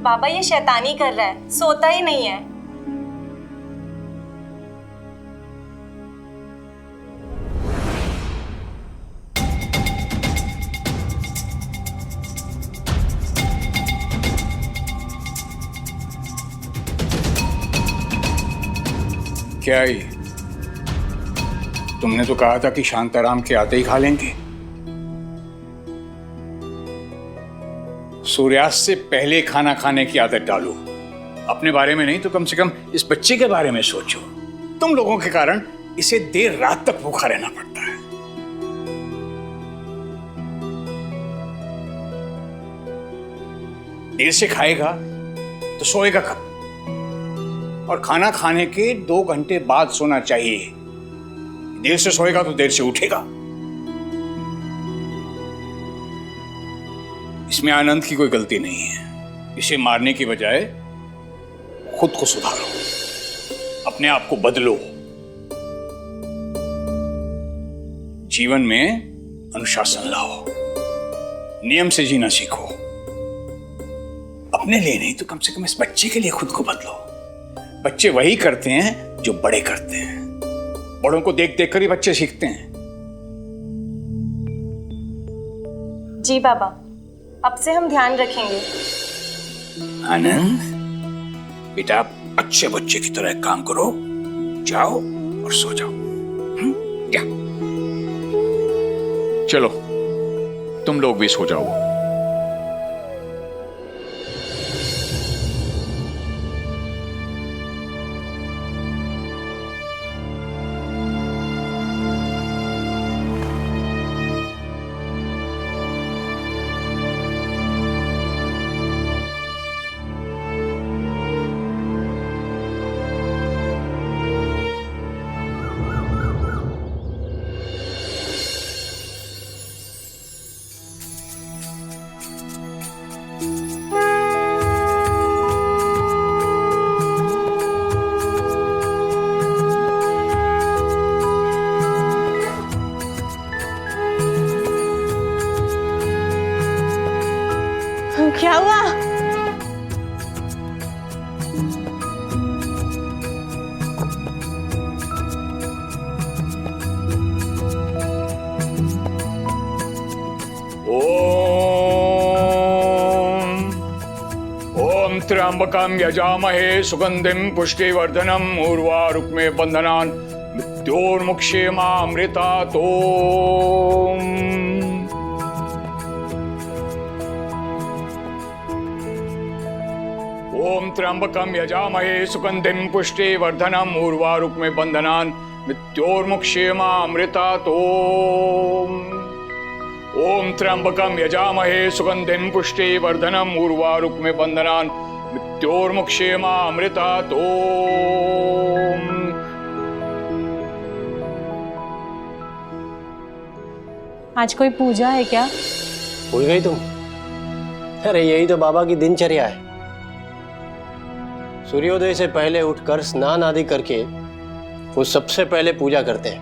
[SPEAKER 2] बाबा ये शैतानी कर रहा है, सोता ही नहीं है।
[SPEAKER 3] क्या ये? तुमने तो कहा था कि शांताराम के आते ही खा लेंगे। सूर्यास्त से पहले खाना खाने की आदत डालो। अपने बारे में नहीं तो कम से कम इस बच्चे के बारे में सोचो। तुम लोगों के कारण इसे देर रात तक भूखा रहना पड़ता है। देर से खाएगा तो सोएगा कब? और खाना खाने के 2 घंटे बाद सोना चाहिए। देर से सोएगा तो देर से उठेगा। इसमें आनंद की कोई गलती नहीं है। इसे मारने की बजाय खुद को सुधारो, अपने आप को बदलो। जीवन में अनुशासन लाओ, नियम से जीना सीखो। अपने लिए नहीं तो कम से कम इस बच्चे के लिए खुद को बदलो। बच्चे वही करते हैं जो बड़े करते हैं। बड़ों को देख देख कर ही बच्चे सीखते हैं।
[SPEAKER 2] जी बाबा, अब से हम ध्यान रखेंगे।
[SPEAKER 3] आनंद बेटा, अच्छे बच्चे की तरह काम करो। जाओ और सो जाओ। क्या? चलो तुम लोग भी सो जाओ।
[SPEAKER 2] क्या हुआ?
[SPEAKER 3] ओम त्र्यंबकं यजामहे सुगंधिं पुष्टिवर्धनम् उर्वारुक्मे बंधनान् मृत्योर्मुक्षेमामृतात्। ओम त्र्यंबकं यजामहे सुगंधिं पुष्टिवर्धनम् उर्वारुक्मे बंधनान् मृत्योर्मुक्षेमामृतात्। ओम त्र्यंबकं यजामहे सुगंधिं पुष्टिवर्धनम् उर्वारुक्मे बंधनान् मृत्योर्मुक्षेमामृतात्।
[SPEAKER 2] आज कोई पूजा है क्या?
[SPEAKER 14] भूल गई तुम? अरे यही तो बाबा की दिनचर्या है। सूर्योदय से पहले उठकर स्नान आदि करके वो सबसे पहले पूजा करते हैं।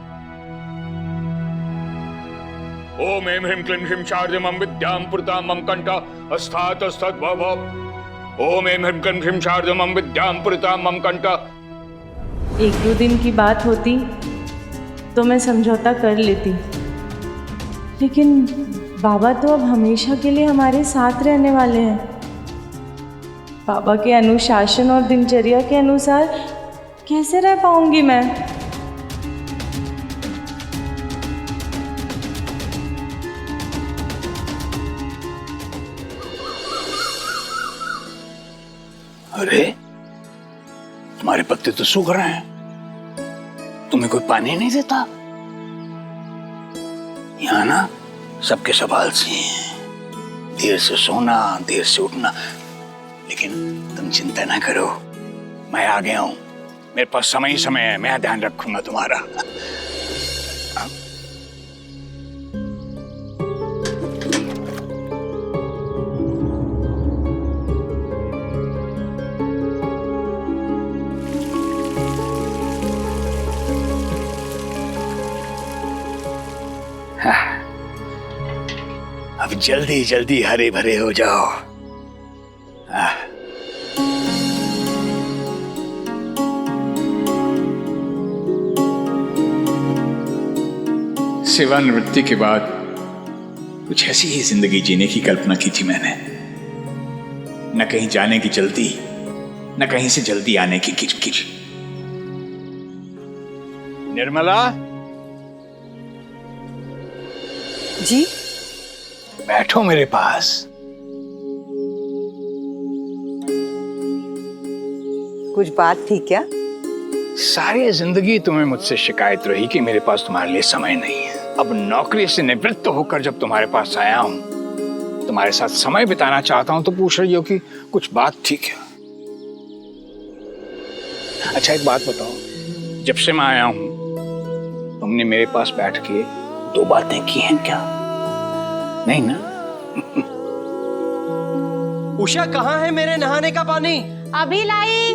[SPEAKER 3] ओम ऐं ह्रीं क्लीं श्रीं शारदेमं विद्यां पुरतां मम कंठा अस्तात् अस्तात् भव। ओम ऐं ह्रीं क्लीं श्रीं शारदेमं विद्यां पुरतां मम कंठा।
[SPEAKER 2] 1-2 दिन की बात होती तो मैं समझौता कर लेती, लेकिन बाबा तो अब हमेशा के लिए हमारे साथ रहने वाले हैं। बाबा के अनुशासन और दिनचर्या के अनुसार कैसे रह पाऊंगी मैं?
[SPEAKER 3] अरे तुम्हारे पत्ते तो सूख रहे हैं, तुम्हें कोई पानी नहीं देता? यहाँ ना सबके सवाल से हैं, देर से सोना, देर से उठना, लेकिन तुम चिंता ना करो, मैं आ गया हूं। मेरे पास समय ही समय है, मैं ध्यान रखूंगा तुम्हारा। अब जल्दी जल्दी हरे भरे हो जाओ। सेवानिवृत्ति के बाद कुछ ऐसी ही जिंदगी जीने की कल्पना की थी मैंने। न कहीं जाने की जल्दी, न कहीं से जल्दी आने की किचकिच। निर्मला
[SPEAKER 13] जी,
[SPEAKER 3] बैठो मेरे पास।
[SPEAKER 13] कुछ बात थी क्या?
[SPEAKER 3] सारी जिंदगी तुम्हें मुझसे शिकायत रही कि मेरे पास तुम्हारे लिए समय नहीं है। अब नौकरी से निवृत्त होकर जब तुम्हारे पास आया हूं, तुम्हारे साथ समय बिताना चाहता हूं, तो पूछ रही हो कि कुछ बात थी क्या? अच्छा एक बात बताओ, जब से मैं आया हूं तुमने मेरे पास बैठ के 2 बातें की हैं क्या? नहीं ना?
[SPEAKER 14] उषा कहाँ है मेरे नहाने का पानी?
[SPEAKER 2] अभी लाई।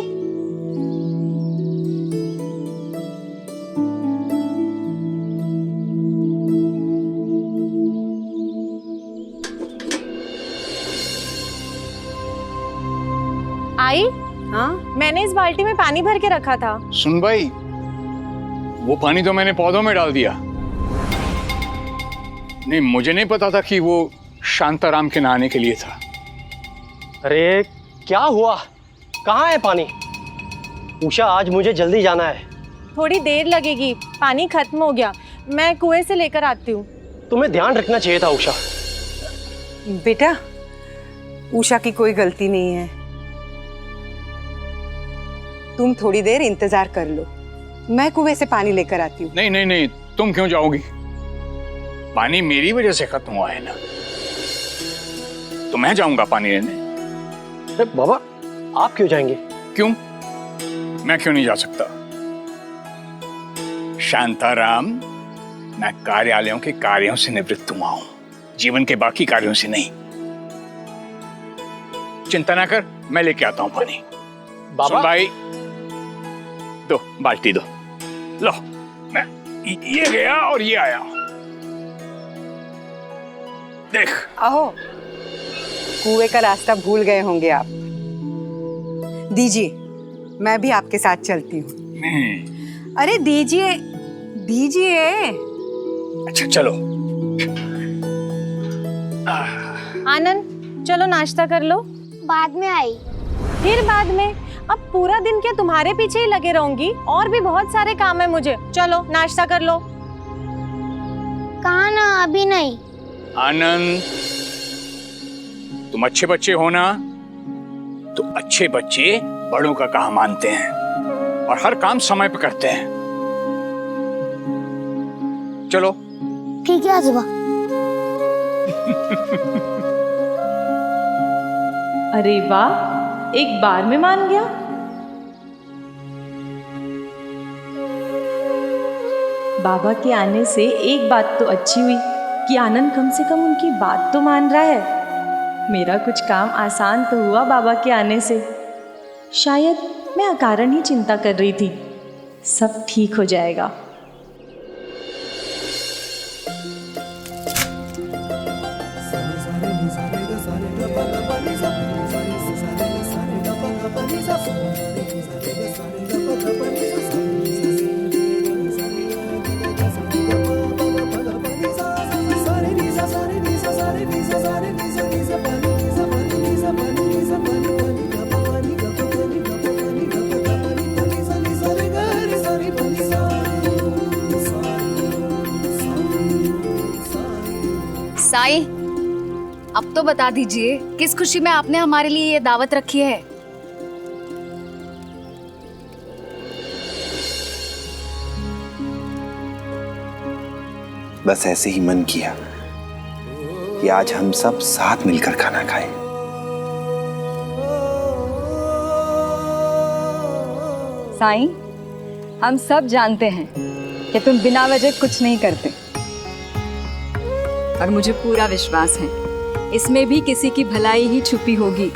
[SPEAKER 2] आई?
[SPEAKER 13] हाँ,
[SPEAKER 2] मैंने इस बाल्टी में पानी भर के रखा था।
[SPEAKER 3] सुन भाई, वो पानी तो मैंने पौधों में डाल दिया। नहीं, मुझे नहीं पता था कि वो शांताराम के नहाने के लिए था।
[SPEAKER 14] अरे क्या हुआ? कहाँ है पानी? उषा आज मुझे जल्दी जाना है।
[SPEAKER 2] थोड़ी देर लगेगी, पानी खत्म हो गया, मैं कुएं से लेकर आती हूँ।
[SPEAKER 14] तुम्हें ध्यान रखना चाहिए था उषा।
[SPEAKER 13] बेटा, उषा की कोई गलती नहीं है। तुम थोड़ी देर इंतजार कर लो, मैं कुएं से पानी लेकर आती हूँ।
[SPEAKER 3] नहीं नहीं नहीं, तुम क्यों जाओगी? पानी मेरी वजह से खत्म हुआ है ना, तो मैं जाऊंगा पानी लेने।
[SPEAKER 14] अरे बाबा, आप क्यों जाएंगे?
[SPEAKER 3] क्यों? मैं क्यों नहीं जा सकता? शांताराम, मैं कार्यालयों के कार्यों से निवृत्त हुआ हूं, जीवन के बाकी कार्यों से नहीं। चिंता ना कर, मैं लेके आता हूं पानी।
[SPEAKER 14] बाबा
[SPEAKER 3] भाई, दो बाल्टी दो। लो, मैं ये गया और ये आया। देख।
[SPEAKER 13] आहो, कुएं का रास्ता भूल गए होंगे आप। दीजिए, मैं भी आपके साथ चलती हूँ। अरे दीजिए, दीजिए।
[SPEAKER 3] अच्छा चलो।
[SPEAKER 2] आनंद, चलो नाश्ता कर लो।
[SPEAKER 12] बाद में आई।
[SPEAKER 2] फिर बाद में? अब पूरा दिन क्या तुम्हारे पीछे ही लगे रहूंगी? और भी बहुत सारे काम है मुझे। चलो नाश्ता कर लो।
[SPEAKER 12] कहाँ ना, अभी नहीं।
[SPEAKER 3] आनंद, तुम अच्छे बच्चे हो ना, तो अच्छे बच्चे बड़ों का कहा मानते हैं और हर काम समय पे करते हैं। चलो।
[SPEAKER 12] ठीक है आजोबा।
[SPEAKER 2] अरे वाह, एक बार में मान गया। बाबा के आने से एक बात तो अच्छी हुई कि आनंद कम से कम उनकी बात तो मान रहा है। मेरा कुछ काम आसान तो हुआ बाबा के आने से। शायद मैं अकारण ही चिंता कर रही थी। सब ठीक हो जाएगा।
[SPEAKER 17] साईं, अब तो बता दीजिए किस खुशी में आपने हमारे लिए ये दावत रखी है।
[SPEAKER 10] बस ऐसे ही मन किया कि आज हम सब साथ मिलकर खाना खाएं।
[SPEAKER 13] साईं, हम सब जानते हैं कि तुम बिना वजह कुछ नहीं करते, और मुझे पूरा विश्वास है इसमें भी किसी की भलाई ही छुपी होगी।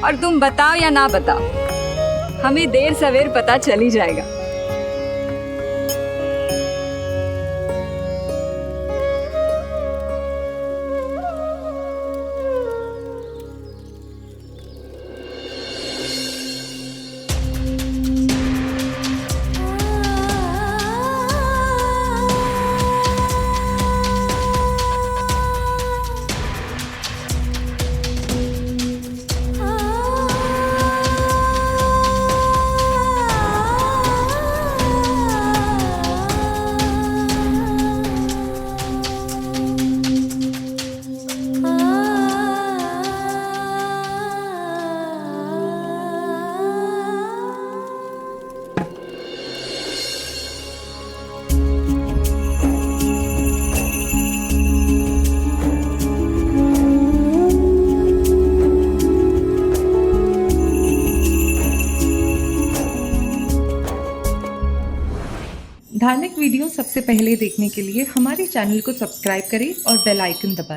[SPEAKER 13] और तुम बताओ या ना बताओ, हमें देर सवेर पता चल ही जाएगा।
[SPEAKER 18] धार्मिक वीडियो सबसे पहले देखने के लिए हमारे चैनल को सब्सक्राइब करें और बेल आइकन दबाएं।